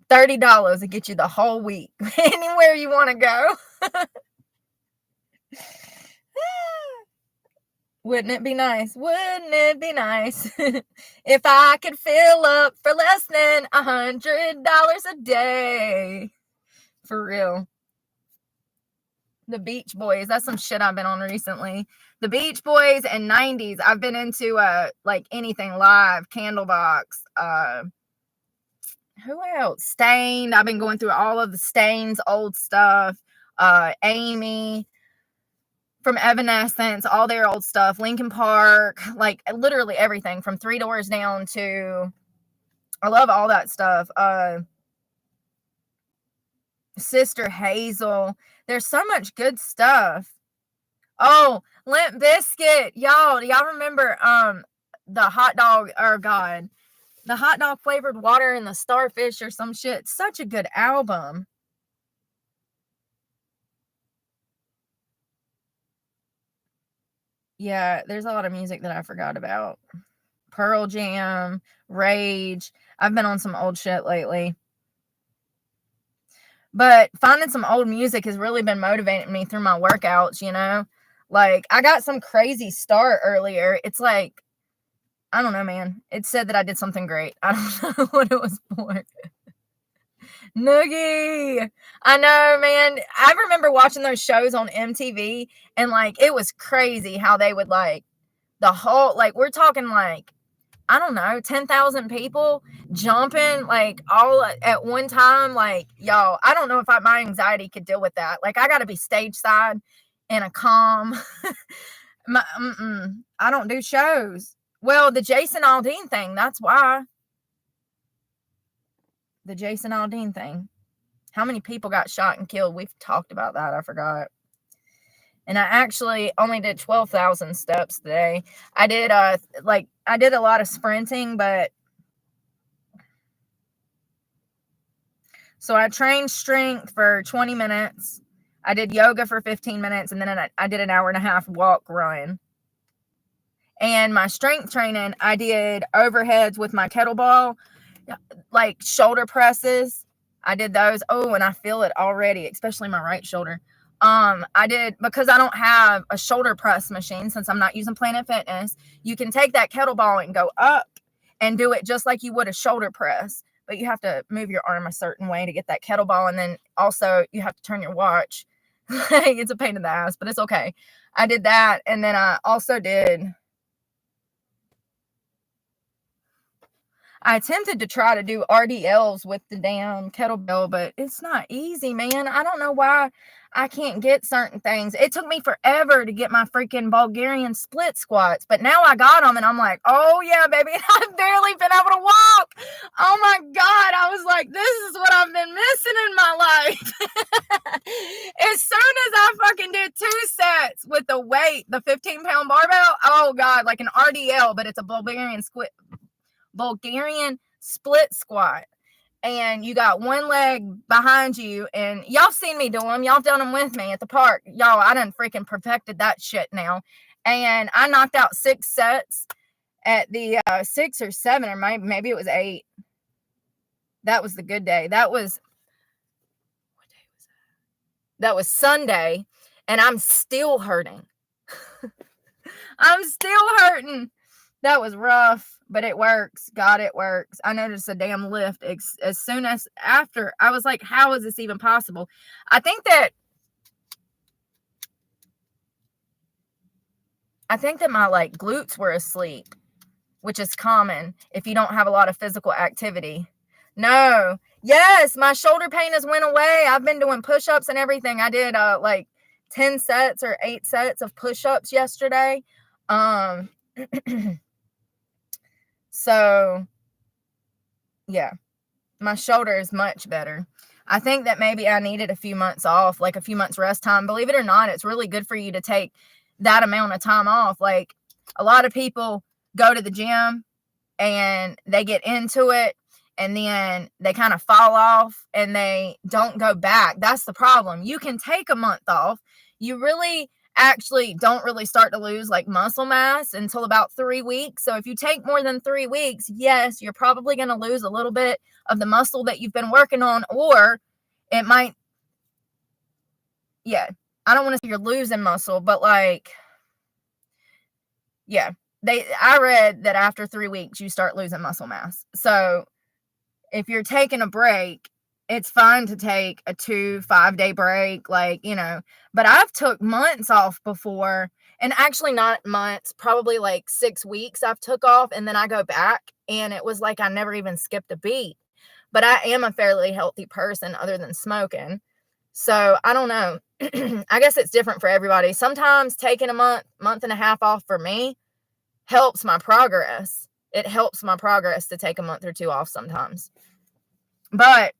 $30 to get you the whole week. Anywhere you want to go. Wouldn't it be nice? Wouldn't it be nice if I could fill up for less than $100 a day? For real. The Beach Boys. That's some shit I've been on recently. The Beach Boys and 90s. I've been into like anything live. Candlebox. Who else? Stained. I've been going through all of the Stain's old stuff. Amy from Evanescence, all their old stuff. Linkin Park. Like literally everything from 3 Doors Down to... I love all that stuff. Sister Hazel. There's so much good stuff. Oh, Limp Bizkit. Y'all, do y'all remember the hot dog, the hot dog flavored water and the starfish or some shit? Such a good album. Yeah, there's a lot of music that I forgot about. Pearl Jam, Rage. I've been on some old shit lately. But finding some old music has really been motivating me through my workouts, you know? Like, I got some crazy start earlier. It's like, I don't know, man. It said that I did something great. I don't know what it was for. Noogie. I know, man. I remember watching those shows on MTV, and, like, it was crazy how they would, like, the whole, like, we're talking, like, I don't know, 10,000 people jumping like all at one time. Like, y'all, I don't know if my anxiety could deal with that. Like, I got to be stage side in a calm. I don't do shows. Well, the Jason Aldean thing, that's why. The Jason Aldean thing. How many people got shot and killed? We've talked about that. I forgot. And I actually only did 12,000 steps today. I did a lot of sprinting, but so I trained strength for 20 minutes. I did yoga for 15 minutes, and then I did an hour and a half walk run. And my strength training, I did overheads with my kettlebell, like shoulder presses. I did those. Oh, and I feel it already, especially my right shoulder. I did, because I don't have a shoulder press machine since I'm not using Planet Fitness. You can take that kettlebell and go up and do it just like you would a shoulder press, but you have to move your arm a certain way to get that kettlebell. And then also you have to turn your watch. It's a pain in the ass, but it's okay. I did that. And then I also I attempted to try to do RDLs with the damn kettlebell, but it's not easy, man. I don't know why I can't get certain things. It took me forever to get my freaking Bulgarian split squats, but now I got them and I'm like, oh yeah, baby. I've barely been able to walk. Oh my God. I was like, this is what I've been missing in my life. As soon as I fucking did 2 sets with the weight, the 15-pound barbell, oh God, like an RDL, but it's a Bulgarian split squat. And you got one leg behind you, and y'all seen me do them. Y'all done them with me at the park. Y'all, I done freaking perfected that shit now. And I knocked out 6 sets at the 6 or 7, or maybe it was 8. That was the good day. That was, what day was that? That was Sunday, and I'm still hurting. I'm still hurting. That was rough, but it works. God, it works. I noticed a damn lift as soon as after. I was like, how is this even possible? I think that my like glutes were asleep, which is common if you don't have a lot of physical activity. No. Yes, my shoulder pain has went away. I've been doing push-ups and everything. I did like 10 sets or 8 sets of push-ups yesterday. So, yeah, my shoulder is much better. I think that maybe I needed a few months off, like a few months rest time. Believe it or not, it's really good for you to take that amount of time off. Like, a lot of people go to the gym and they get into it and then they kind of fall off and they don't go back. That's the problem. You can take a month off. You really actually don't really start to lose like muscle mass until about 3 weeks. So if you take more than 3 weeks, yes, you're probably going to lose a little bit of the muscle that you've been working on, or it might, yeah, I don't want to say you're losing muscle, but like, yeah, I read that after 3 weeks, you start losing muscle mass. So if you're taking a break, it's fine to take a 2-5 day break, like, you know, but I've took months off before, and actually not months, probably like 6 weeks I've took off, and then I go back and it was like I never even skipped a beat. But I am a fairly healthy person other than smoking. So I don't know. I guess it's different for everybody. Sometimes taking a month and a half off for me helps my progress. It helps my progress to take a month or 2 off sometimes. But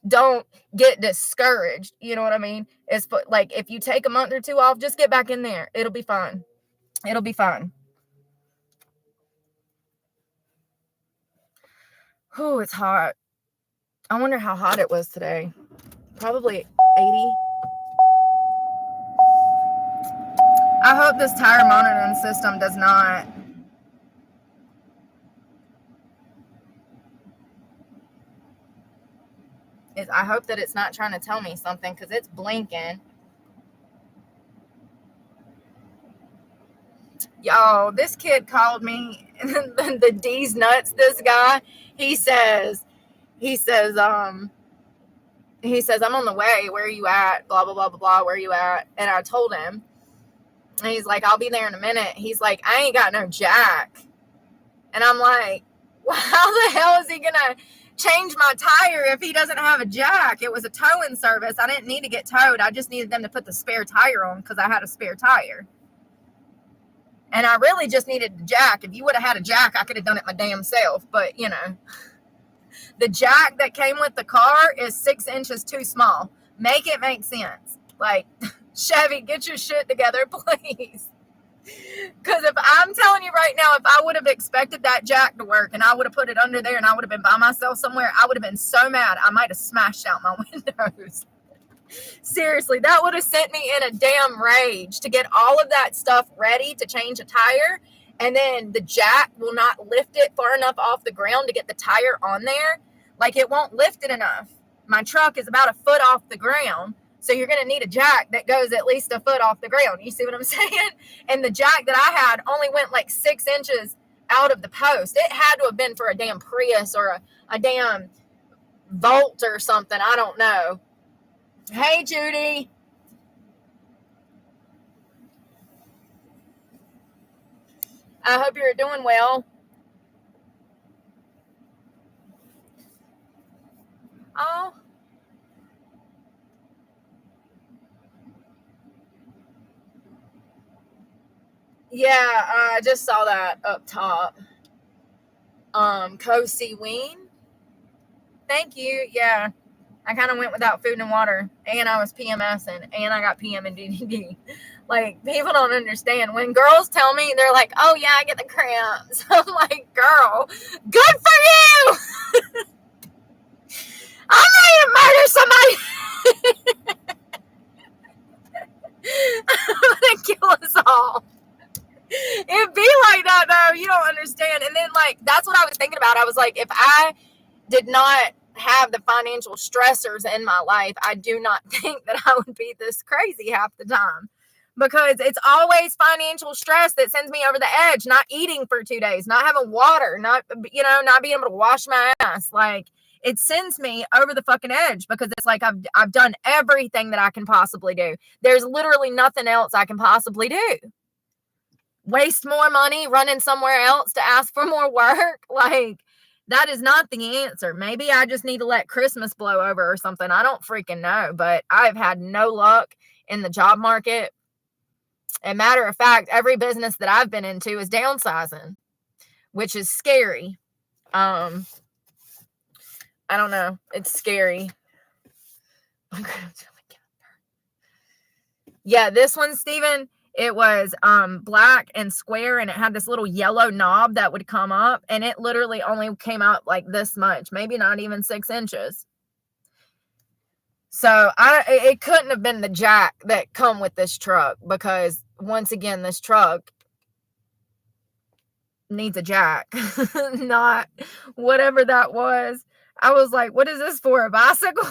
don't get discouraged. You know what I mean? It's like, if you take a month or 2 off, just get back in there. It'll be fine. It'll be fine. Oh, it's hot. I wonder how hot it was today. Probably 80. I hope this tire monitoring system does not. I hope that it's not trying to tell me something, because it's blinking. Yo, this kid called me the D's nuts. This guy, he says, I'm on the way. Where are you at? Blah, blah, blah, blah, blah. Where are you at? And I told him, and he's like, I'll be there in a minute. He's like, I ain't got no jack. And I'm like, well, how the hell is he going to change my tire if he doesn't have a jack? It was a towing service. I didn't need to get towed. I just needed them to put the spare tire on because I had a spare tire. And I really just needed the jack. If you would have had a jack, I could have done it my damn self. But, you know, the jack that came with the car is 6 inches too small. Make it make sense. Like, Chevy, get your shit together, please. Because if I'm telling you right now, if I would have expected that jack to work and I would have put it under there and I would have been by myself somewhere, I would have been so mad. I might have smashed out my windows. Seriously, that would have sent me in a damn rage to get all of that stuff ready to change a tire. And then the jack will not lift it far enough off the ground to get the tire on there. Like, it won't lift it enough. My truck is about a foot off the ground. So you're going to need a jack that goes at least a foot off the ground. You see what I'm saying? And the jack that I had only went like 6 inches out of the post. It had to have been for a damn Prius or a damn Volt or something. I don't know. Hey, Judy. I hope you're doing well. Oh, Yeah, I just saw that up top. Weaning. Thank you. Yeah. I kind of went without food and water, and I was PMSing, and I got PM and DDD. Like, people don't understand. When girls tell me, they're like, oh, yeah, I get the cramps. I'm like, girl, good for you. I'm ready to murder somebody. I'm going to kill us all. It'd be like that, though. You don't understand. And then, like, that's what I was thinking about. I was like, if I did not have the financial stressors in my life, I do not think that I would be this crazy half the time, because it's always financial stress that sends me over the edge. Not eating for 2 days, not having water, not being able to wash my ass. Like, it sends me over the fucking edge, because it's like I've done everything that I can possibly do. There's literally nothing else I can possibly do. Waste more money running somewhere else to ask for more work. Like, that is not the answer. Maybe I just need to let Christmas blow over or something. I don't freaking know. But I've had no luck in the job market. And matter of fact, every business that I've been into is downsizing, which is scary. I don't know. It's scary. Yeah, this one, Steven, it was black and square, and it had this little yellow knob that would come up, and it literally only came out like this much, maybe not even 6 inches. So it couldn't have been the jack that come with this truck, because once again, this truck needs a jack, not whatever that was. I was like, what is this for, a bicycle?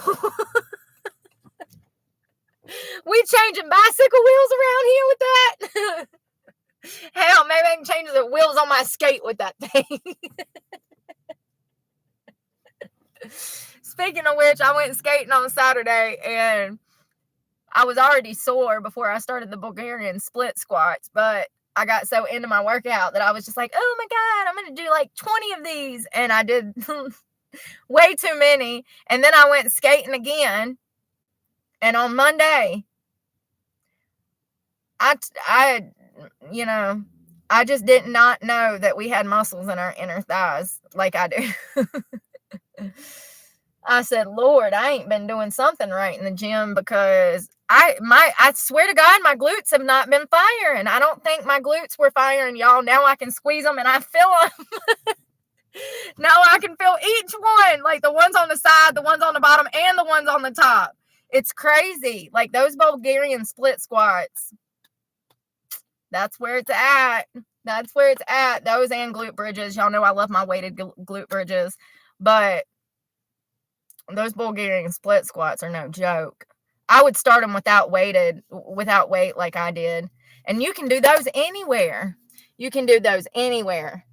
We changing bicycle wheels around here with that? Hell, maybe I can change the wheels on my skate with that thing. Speaking of which, I went skating on Saturday, and I was already sore before I started the Bulgarian split squats, but I got so into my workout that I was just like, oh my God, I'm going to do like 20 of these. And I did way too many. And then I went skating again. And on Monday, I just did not know that we had muscles in our inner thighs like I do. I said, Lord, I ain't been doing something right in the gym, because I swear to God, my glutes have not been firing. I don't think my glutes were firing, y'all. Now I can squeeze them and I feel them. Now I can feel each one, like the ones on the side, the ones on the bottom, and the ones on the top. It's crazy. Like those Bulgarian split squats. That's where it's at. That's where it's at. Those and glute bridges. Y'all know I love my weighted glute bridges. But those Bulgarian split squats are no joke. I would start them without weight like I did. And you can do those anywhere. You can do those anywhere.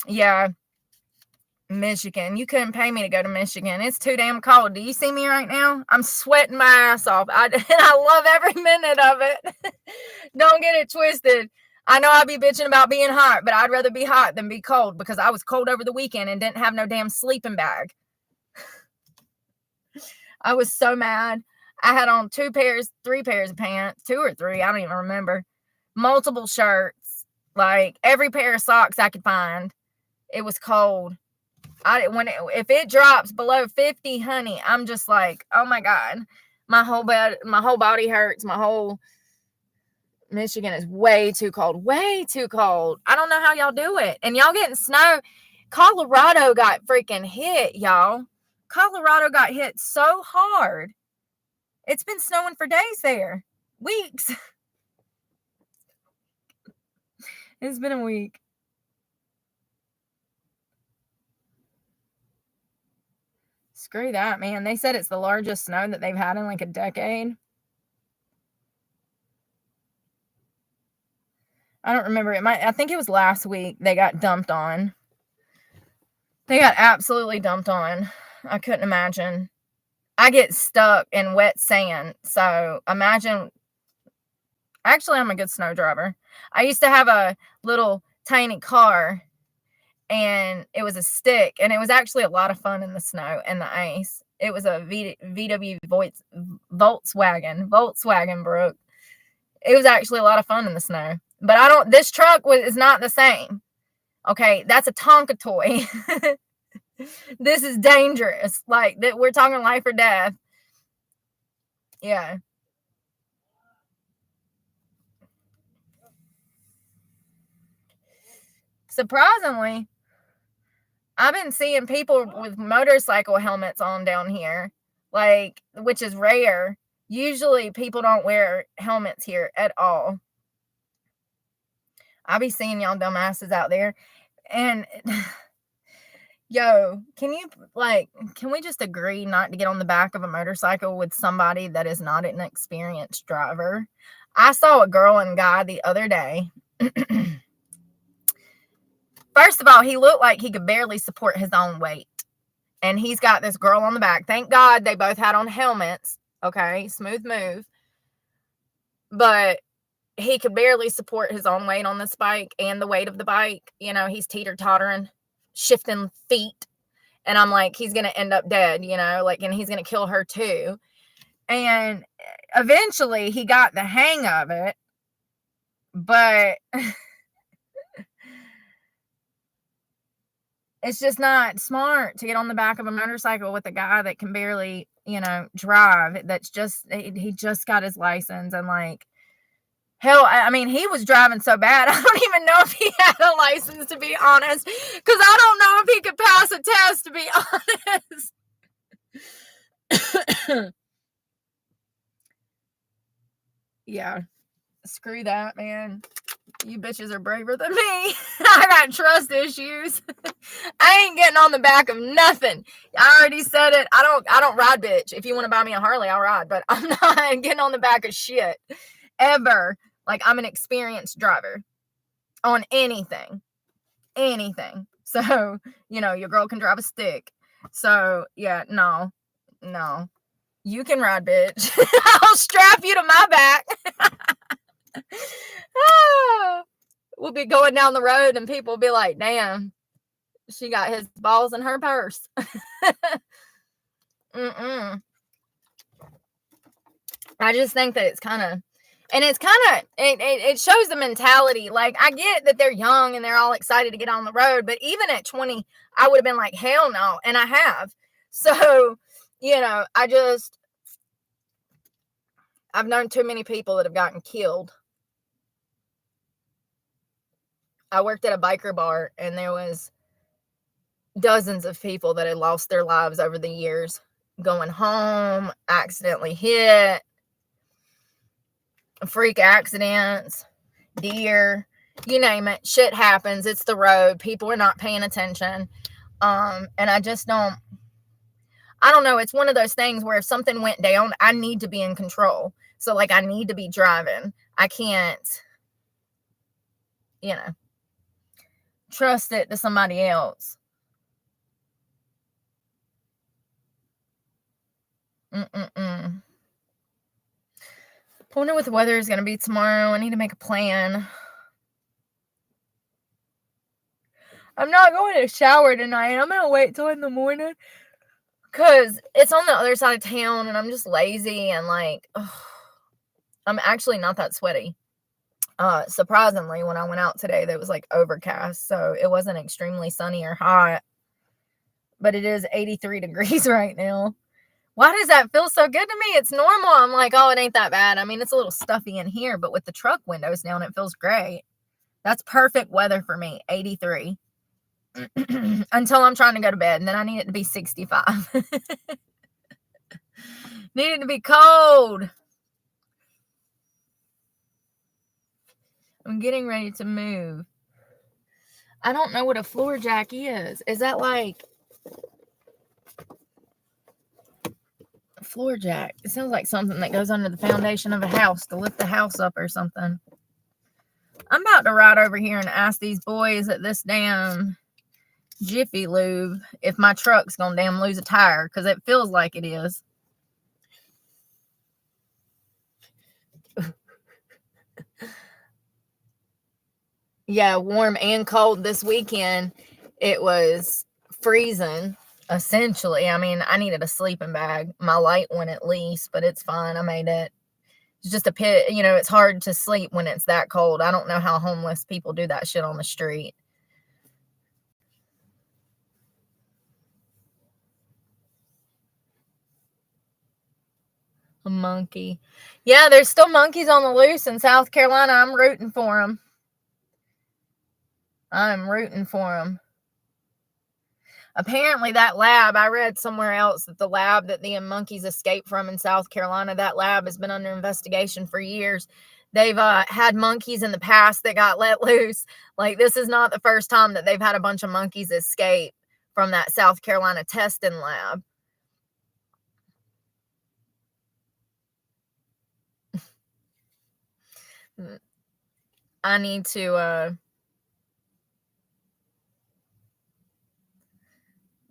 Yeah. Michigan. You couldn't pay me to go to Michigan. It's too damn cold. Do you see me right now? I'm sweating my ass off. I love every minute of it. Don't get it twisted. I know I'll be bitching about being hot, but I'd rather be hot than be cold, because I was cold over the weekend and didn't have no damn sleeping bag. I was so mad. I had on 3 pairs of pants, 2 or 3, I don't even remember. Multiple shirts, like every pair of socks I could find. It was cold. If it drops below 50, honey, I'm just like, oh my God, my whole body hurts. Michigan is way too cold. Way too cold. I don't know how y'all do it. And y'all getting snow. Colorado got freaking hit, y'all. Colorado got hit so hard. It's been snowing for days there. Weeks. It's been a week. Screw that, man. They said it's the largest snow that they've had in like a decade. I don't remember. I think it was last week they got dumped on. They got absolutely dumped on. I couldn't imagine. I get stuck in wet sand. So imagine. Actually, I'm a good snow driver. I used to have a little tiny car, and it was a stick, and it was actually a lot of fun in the snow and the ice. It was a VW Volkswagen, Brooke. It was actually a lot of fun in the snow. But this truck is not the same. Okay, that's a Tonka toy. This is dangerous. Like, we're talking life or death. Yeah. Surprisingly, I've been seeing people with motorcycle helmets on down here, like, which is rare. Usually people don't wear helmets here at all. I be seeing y'all dumbasses out there. And yo, can we just agree not to get on the back of a motorcycle with somebody that is not an experienced driver? I saw a girl and guy the other day. First of all, he looked like he could barely support his own weight. And he's got this girl on the back. Thank God they both had on helmets. Okay, smooth move. But he could barely support his own weight on this bike and the weight of the bike. You know, he's teeter-tottering, shifting feet. And I'm like, he's going to end up dead, you know, like, and he's going to kill her too. And eventually he got the hang of it. But it's just not smart to get on the back of a motorcycle with a guy that can barely, you know, drive. He just got his license. And like, hell, I mean, he was driving so bad, I don't even know if he had a license, to be honest. Because I don't know if he could pass a test, to be honest. Yeah. Screw that, man. You bitches are braver than me. I got trust issues. I ain't getting on the back of nothing. I already said it. I don't ride, bitch. If you want to buy me a Harley, I'll ride. But I'm not getting on the back of shit. Ever. Like, I'm an experienced driver. On anything. Anything. So, you know, your girl can drive a stick. So, yeah, no. You can ride, bitch. I'll strap you to my back. We'll be going down the road and people will be like, damn, she got his balls in her purse. I just think that it's kind of, and it's kind of, it shows the mentality. Like, I get that they're young and they're all excited to get on the road, but even at 20, I would have been like, hell no. And I have. So, you know, I've known too many people that have gotten killed. I worked at a biker bar and there was dozens of people that had lost their lives over the years, going home, accidentally hit, freak accidents, deer, you name it. Shit happens. It's the road. People are not paying attention. And I don't know. It's one of those things where if something went down, I need to be in control. So, like, I need to be driving. I can't, you know, trust it to somebody else. I wonder what the weather is going to be tomorrow. I need to make a plan. I'm not going to shower tonight. I'm going to wait till in the morning because it's on the other side of town and I'm just lazy and like, I'm actually not that sweaty. Surprisingly, when I went out today, it was like overcast, so it wasn't extremely sunny or hot, but it is 83 degrees right now. Why does that feel so good to me? It's normal. I'm like, oh, it ain't that bad. I mean, it's a little stuffy in here, but with the truck windows down, it feels great. That's perfect weather for me, 83. Until I'm trying to go to bed, and then I need it to be 65. Need it to be cold. I'm getting ready to move. I don't know what a floor jack is. Is that like a floor jack? It sounds like something that goes under the foundation of a house to lift the house up or something. I'm about to ride over here and ask these boys at this damn Jiffy Lube if my truck's gonna damn lose a tire, because it feels like it is. Yeah, warm and cold this weekend. It was freezing. Essentially, I mean, I needed a sleeping bag. My light one at least, but it's fine. I made it. It's just a pit, you know, it's hard to sleep when it's that cold. I don't know how homeless people do that shit on the street. A monkey. Yeah, there's still monkeys on the loose in South Carolina. I'm rooting for them. I'm rooting for them. Apparently that lab, I read somewhere else that the lab that the monkeys escaped from in South Carolina, that lab has been under investigation for years. They've had monkeys in the past that got let loose. Like, this is not the first time that they've had a bunch of monkeys escape from that South Carolina testing lab. I need to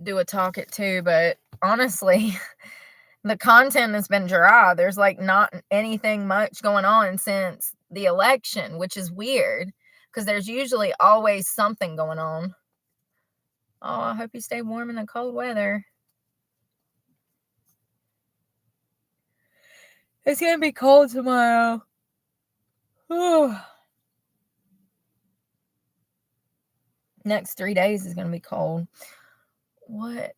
do a talk it too, but honestly, the content has been dry. There's like not anything much going on since the election, which is weird because there's usually always something going on. Oh, I hope you stay warm in the cold weather. It's gonna be cold tomorrow. Next 3 days is gonna be cold. What?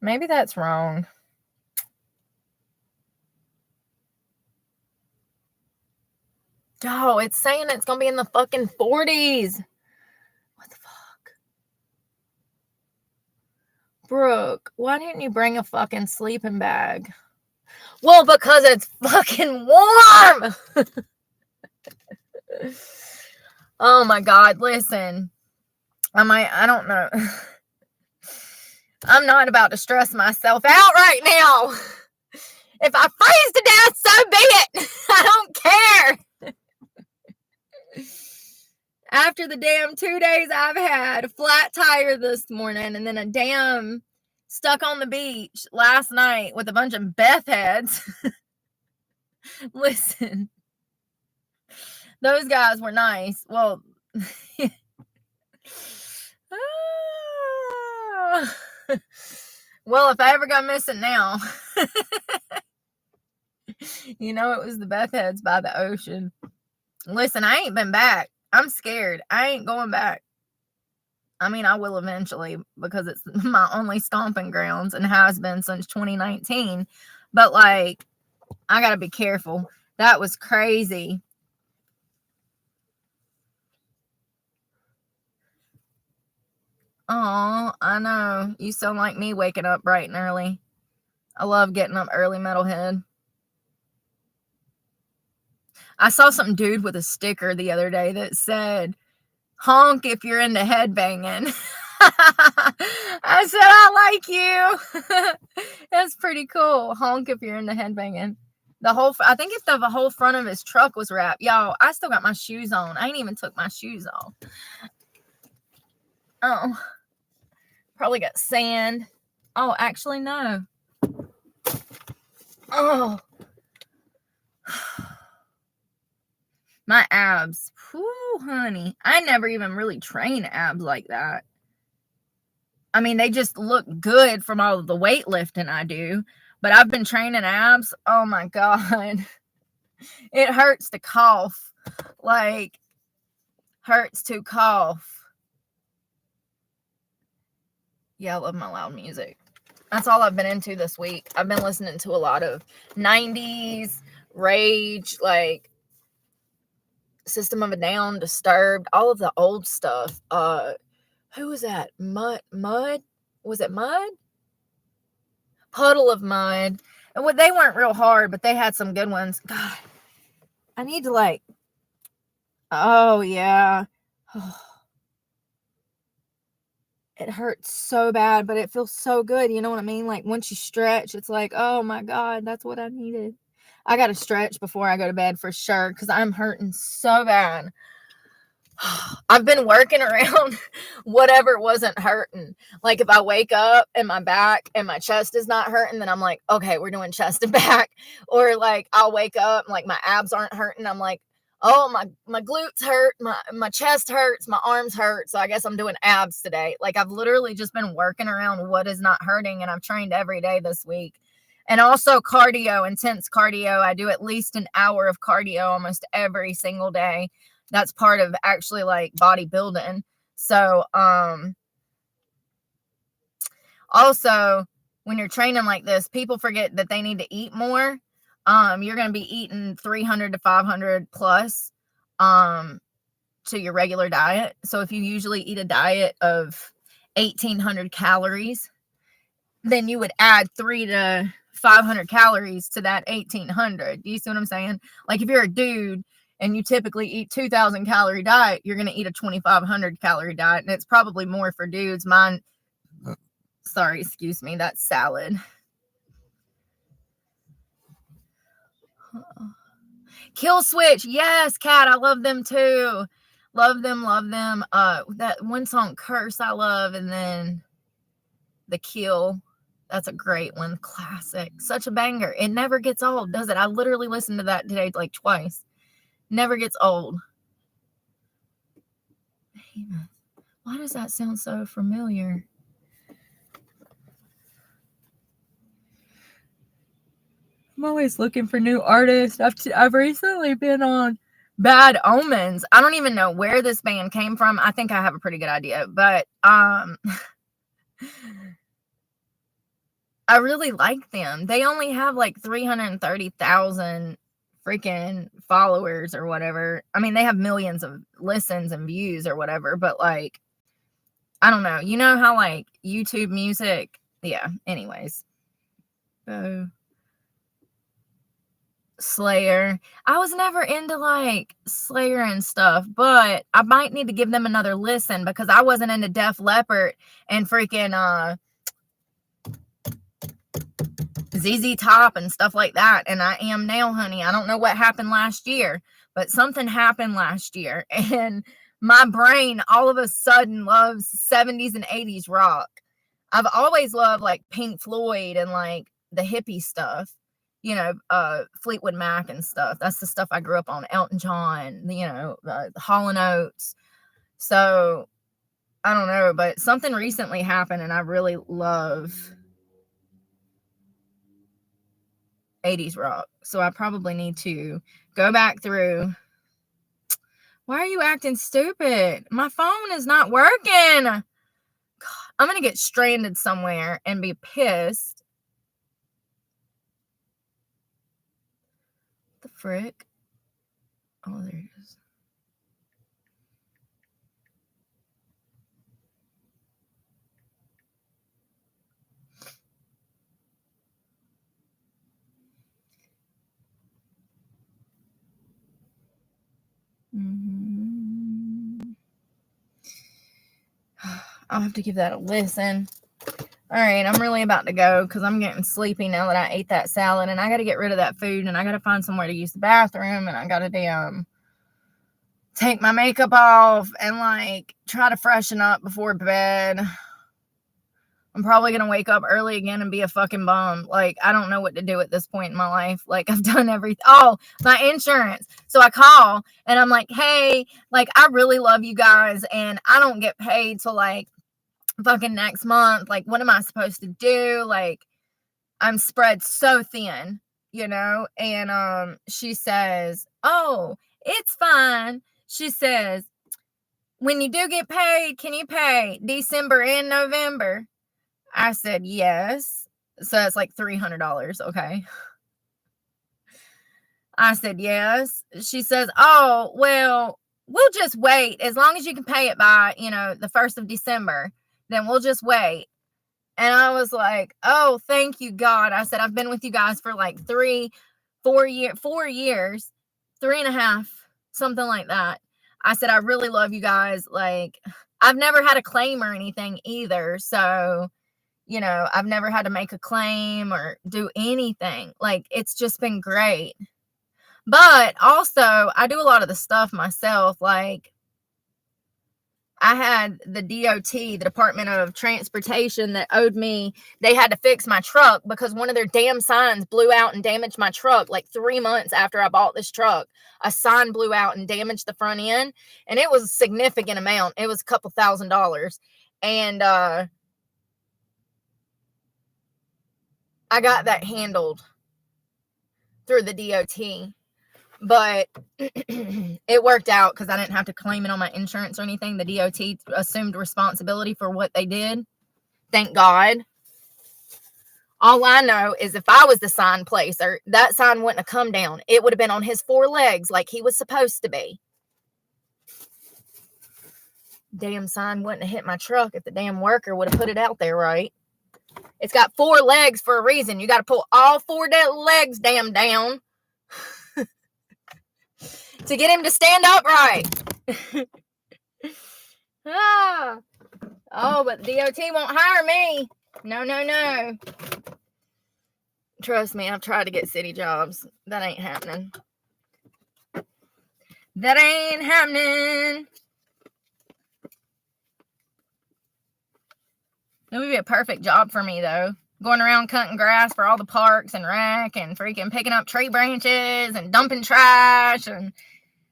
Maybe that's wrong. Oh, it's saying it's gonna be in the fucking 40s. What the fuck? Brooke, why didn't you bring a fucking sleeping bag? Well, because it's fucking warm. Oh my God, listen. I don't know. I'm not about to stress myself out right now. If I freeze to death, so be it. I don't care. After the damn 2 days I've had, a flat tire this morning, and then a damn stuck on the beach last night with a bunch of Beth heads. Listen, those guys were nice. Well, well, if I ever go missing now, you know, it was the Beth heads by the ocean. Listen, I ain't been back. I'm scared. I ain't going back. I mean, I will eventually because it's my only stomping grounds and has been since 2019. But, like, I got to be careful. That was crazy. Oh, I know. You sound like me waking up bright and early. I love getting up early, metalhead. I saw some dude with a sticker the other day that said, honk if you're into headbanging. I said, I like you. That's pretty cool. Honk if you're into headbanging. I think if the whole front of his truck was wrapped. Y'all, I still got my shoes on. I ain't even took my shoes off. Oh, probably got sand. Oh, actually, no. Oh. My abs. Whew, honey. I never even really train abs like that. I mean, they just look good from all of the weightlifting I do. But I've been training abs. Oh, my God. It hurts to cough. Like, hurts to cough. Yeah, I love my loud music. That's all I've been into this week. I've been listening to a lot of 90s, Rage, like, System of a Down, Disturbed, all of the old stuff. Who was that? Mud? Was it Mud? Puddle of Mud. And they weren't real hard, but they had some good ones. God, I need to like. Oh yeah. It hurts so bad, but it feels so good. You know what I mean? Like once you stretch, it's like, oh my God, that's what I needed. I got to stretch before I go to bed for sure because I'm hurting so bad. I've been working around whatever wasn't hurting. Like if I wake up and my back and my chest is not hurting, then I'm like, okay, we're doing chest and back. Or like I'll wake up and like my abs aren't hurting. I'm like, oh, my glutes hurt, my chest hurts, my arms hurt. So I guess I'm doing abs today. Like I've literally just been working around what is not hurting, and I've trained every day this week. And also cardio, intense cardio. I do at least an hour of cardio almost every single day. That's part of actually like bodybuilding. So, also when you're training like this, people forget that they need to eat more. You're going to be eating 300 to 500 plus, to your regular diet. So if you usually eat a diet of 1800 calories, then you would add 300 to 500 calories to that 1800. Do you see what I'm saying? Like if you're a dude and you typically eat 2,000 calorie diet, you're going to eat a 2,500 calorie diet. And it's probably more for dudes. Sorry, excuse me, that's salad. Kill Switch. Yes, Cat. I love them too. Love them. That one song, Curse, I love. And then The Kill. That's a great one. Classic. Such a banger. It never gets old, does it? I literally listened to that today like twice. Never gets old. Why does that sound so familiar? I'm always looking for new artists. I've recently been on Bad Omens. I don't even know where this band came from. I think I have a pretty good idea, but I really like them. They only have like 330,000 freaking followers or whatever. I mean, they have millions of listens and views or whatever, but like, I don't know. You know how like YouTube music, yeah, anyways. So Slayer. I was never into like Slayer and stuff, but I might need to give them another listen because I wasn't into Def Leppard and freaking ZZ Top and stuff like that. And I am now, honey. I don't know what happened last year, but something happened last year. And my brain all of a sudden loves 70s and 80s rock. I've always loved like Pink Floyd and like the hippie stuff, you know, Fleetwood Mac and stuff. That's the stuff I grew up on. Elton John, you know, Hall & Oates. So I don't know, but something recently happened and I really love 80s rock. So I probably need to go back through. Why are you acting stupid? My phone is not working. God, I'm going to get stranded somewhere and be pissed. The frick? Oh, there it is. I'll have to give that a listen. All right, I'm really about to go because I'm getting sleepy now that I ate that salad, and I got to get rid of that food, and I got to find somewhere to use the bathroom, and I got to take my makeup off and like try to freshen up before bed. I'm probably going to wake up early again and be a fucking bum. Like, I don't know what to do at this point in my life. Like, I've done everything. Oh, my insurance. So I call and I'm like, hey, like, I really love you guys and I don't get paid till like fucking next month. Like, what am I supposed to do? Like, I'm spread so thin, you know? And she says, oh, it's fine. She says, when you do get paid, can you pay December and November? I said, yes. So it's like $300. Okay. I said, yes. She says, oh, well, we'll just wait. As long as you can pay it by, you know, the 1st of December, then we'll just wait. And I was like, oh, thank you, God. I said, I've been with you guys for like 4 years, 3.5, something like that. I said, I really love you guys. Like, I've never had a claim or anything either. So, you know, I've never had to make a claim or do anything. Like, it's just been great. But also, I do a lot of the stuff myself. Like, I had the DOT, the Department of Transportation, that owed me. They had to fix my truck because one of their damn signs blew out and damaged my truck like 3 months after I bought this truck. A sign blew out and damaged the front end, and it was a significant amount. It was a couple $1,000s. And I got that handled through the DOT. But it worked out because I didn't have to claim it on my insurance or anything. The DOT assumed responsibility for what they did. Thank God. All I know is if I was the sign placer, that sign wouldn't have come down. It would have been on his 4 legs like he was supposed to be. Damn sign wouldn't have hit my truck if the damn worker would have put it out there right. It's got 4 legs for a reason. You got to pull all 4 legs down to get him to stand upright. Oh, but the DOT won't hire me. No. Trust me, I've tried to get city jobs. That ain't happening. That ain't happening. It would be a perfect job for me, though. Going around cutting grass for all the parks and rec and freaking picking up tree branches and dumping trash, and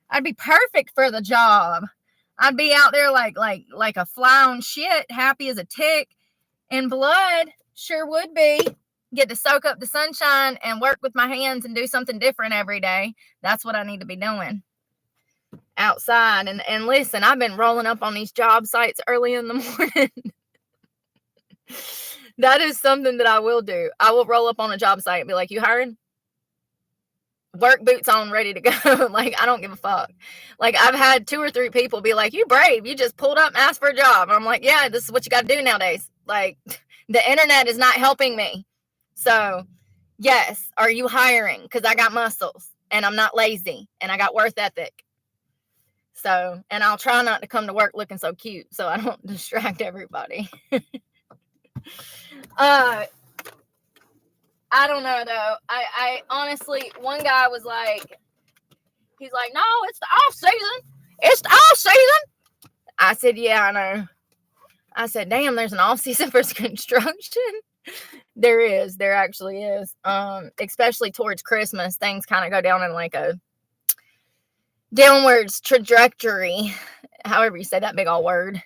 I'd be perfect for the job. I'd be out there like a fly on shit, happy as a tick in blood. Sure would be. Get to soak up the sunshine and work with my hands and do something different every day. That's what I need to be doing outside. And listen, I've been rolling up on these job sites early in the morning. That is something that I will do. I will roll up on a job site and be like, you hiring? Work boots on, ready to go. Like, I don't give a fuck. Like, I've had 2 or 3 people be like, you brave. You just pulled up and asked for a job. And I'm like, yeah, this is what you got to do nowadays. Like, the internet is not helping me. So, yes, are you hiring? Because I got muscles and I'm not lazy and I got worth ethic. So, and I'll try not to come to work looking so cute so I don't distract everybody. I don't know though. I honestly, one guy was like, he's like, no, it's the off season. It's the off season. I said, yeah, I know. I said, damn, there's an off season for construction. There actually is. Especially towards Christmas, things kind of go down in like a downwards trajectory. However you say that big old word.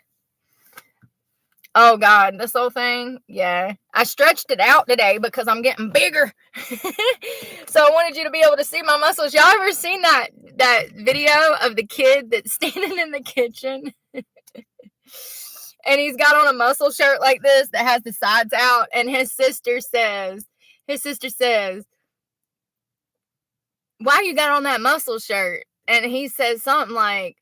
Oh, God, this whole thing, yeah. I stretched it out today because I'm getting bigger. So I wanted you to be able to see my muscles. Y'all ever seen that video of the kid that's standing in the kitchen? And he's got on a muscle shirt like this that has the sides out. And his sister says, why you got on that muscle shirt? And he says something like,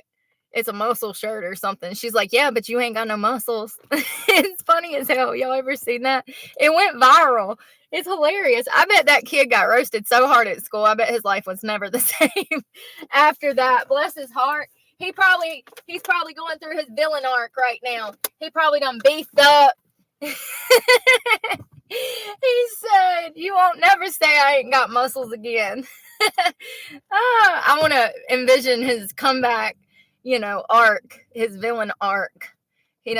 it's a muscle shirt or something. She's like, yeah, but you ain't got no muscles. It's funny as hell. Y'all ever seen that? It went viral. It's hilarious. I bet that kid got roasted so hard at school. I bet his life was never the same after that. Bless his heart. He's probably going through his villain arc right now. He probably done beefed up. He said, you won't never say I ain't got muscles again. I want to envision his comeback, arc, his villain arc. He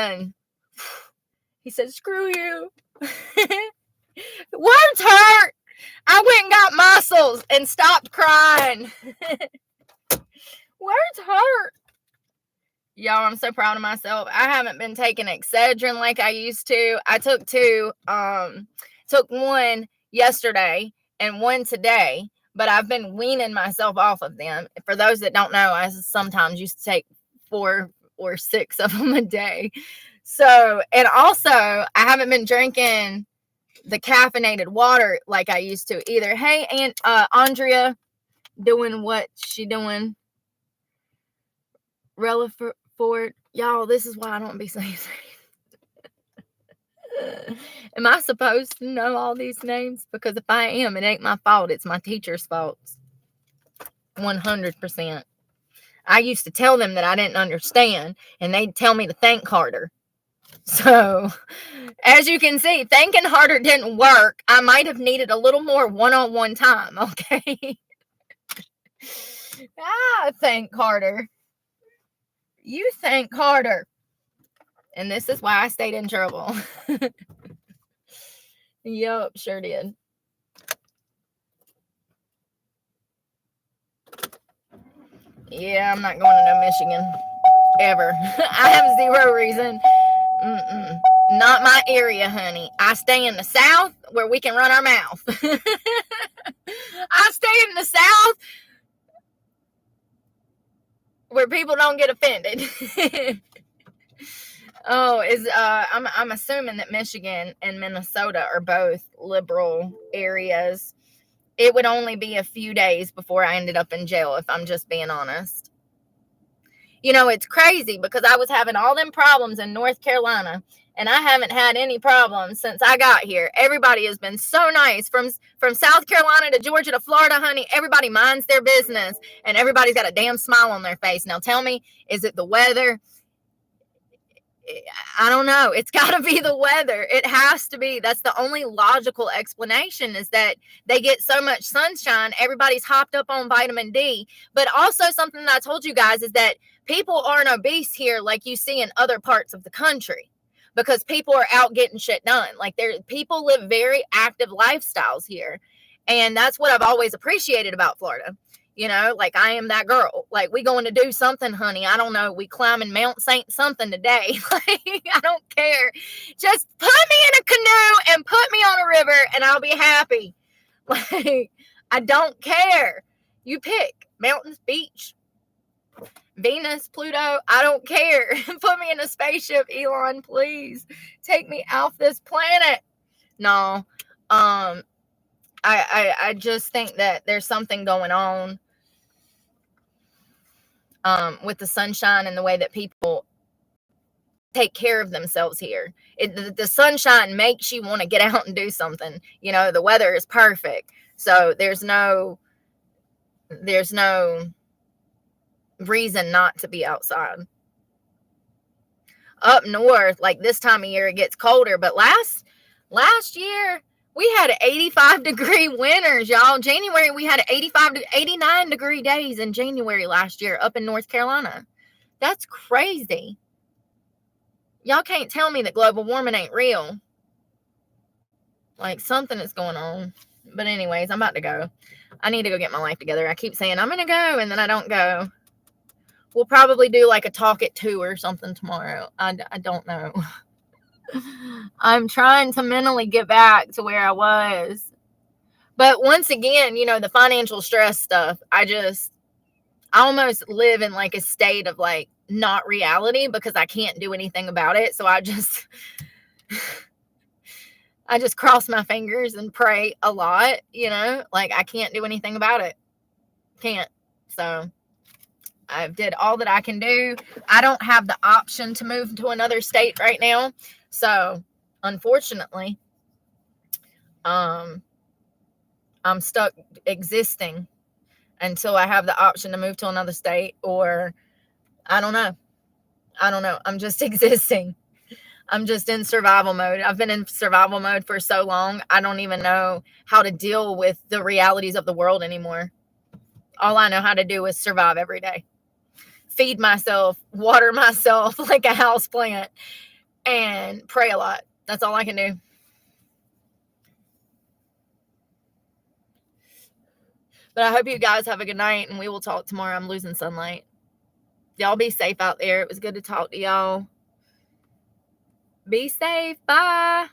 said, screw you. Words hurt. I went and got muscles and stopped crying. Words hurt. Y'all, I'm so proud of myself. I haven't been taking Excedrin like I used to. I took 2. Took 1 yesterday and 1 today. But I've been weaning myself off of them. For those that don't know, I sometimes used to take 4 or 6 of them a day. So, and also, I haven't been drinking the caffeinated water like I used to either. Hey, Aunt Andrea, doing what she doing? Relaford. Y'all, this is why I don't be saying Am I supposed to know all these names? Because if I am, it ain't my fault. It's my teacher's fault. 100%. I used to tell them that I didn't understand, and they'd tell me to think harder. So, as you can see, thinking harder didn't work. I might have needed a little more one-on-one time, okay? Think harder. You think harder. And this is why I stayed in trouble. Yup, sure did. Yeah, I'm not going to no Michigan. Ever. I have zero reason. Not my area, honey. I stay in the South where we can run our mouth. I stay in the South where people don't get offended. I'm assuming that Michigan and Minnesota are both liberal areas. It would only be a few days before I ended up in jail, if I'm just being honest. You know, it's crazy because I was having all them problems in North Carolina, and I haven't had any problems since I got here. Everybody has been so nice from South Carolina to Georgia to Florida, honey. Everybody minds their business, and everybody's got a damn smile on their face. Now tell me, is it the weather? I don't know. It's got to be the weather. It has to be. That's the only logical explanation, is that they get so much sunshine. Everybody's hopped up on vitamin D. But also something that I told you guys is that people aren't obese here like you see in other parts of the country, because people are out getting shit done. Like, people live very active lifestyles here. And that's what I've always appreciated about Florida. You know, like, I am that girl. Like, we going to do something, honey. I don't know. We climbing Mount St. something today. Like, I don't care. Just put me in a canoe and put me on a river and I'll be happy. Like, I don't care. You pick. Mountains, beach, Venus, Pluto. I don't care. Put me in a spaceship, Elon, please. Take me off this planet. No. I just think that there's something going on with the sunshine and the way that people take care of themselves here. The sunshine makes you want to get out and do something. You know, the weather is perfect. So there's no reason not to be outside. Up north, like this time of year, it gets colder. But last year, we had 85-degree winters, y'all. January, we had 85 to 89-degree days in January last year up in North Carolina. That's crazy. Y'all can't tell me that global warming ain't real. Like, something is going on. But anyways, I'm about to go. I need to go get my life together. I keep saying I'm going to go, and then I don't go. We'll probably do like a talk at 2 or something tomorrow. I don't know. I'm trying to mentally get back to where I was. But once again, you know, the financial stress stuff, I almost live in like a state of like not reality because I can't do anything about it. So I just cross my fingers and pray a lot, you know, like I can't do anything about it. Can't. So I did all that I can do. I don't have the option to move to another state right now. So unfortunately, I'm stuck existing until I have the option to move to another state, or I don't know. I'm just existing. I'm just in survival mode. I've been in survival mode for so long. I don't even know how to deal with the realities of the world anymore. All I know how to do is survive every day. Feed myself, water myself like a house plant, and pray a lot. That's all I can do. But I hope you guys have a good night, and we will talk tomorrow. I'm losing sunlight. Y'all be safe out there. It was good to talk to y'all. Be safe. Bye.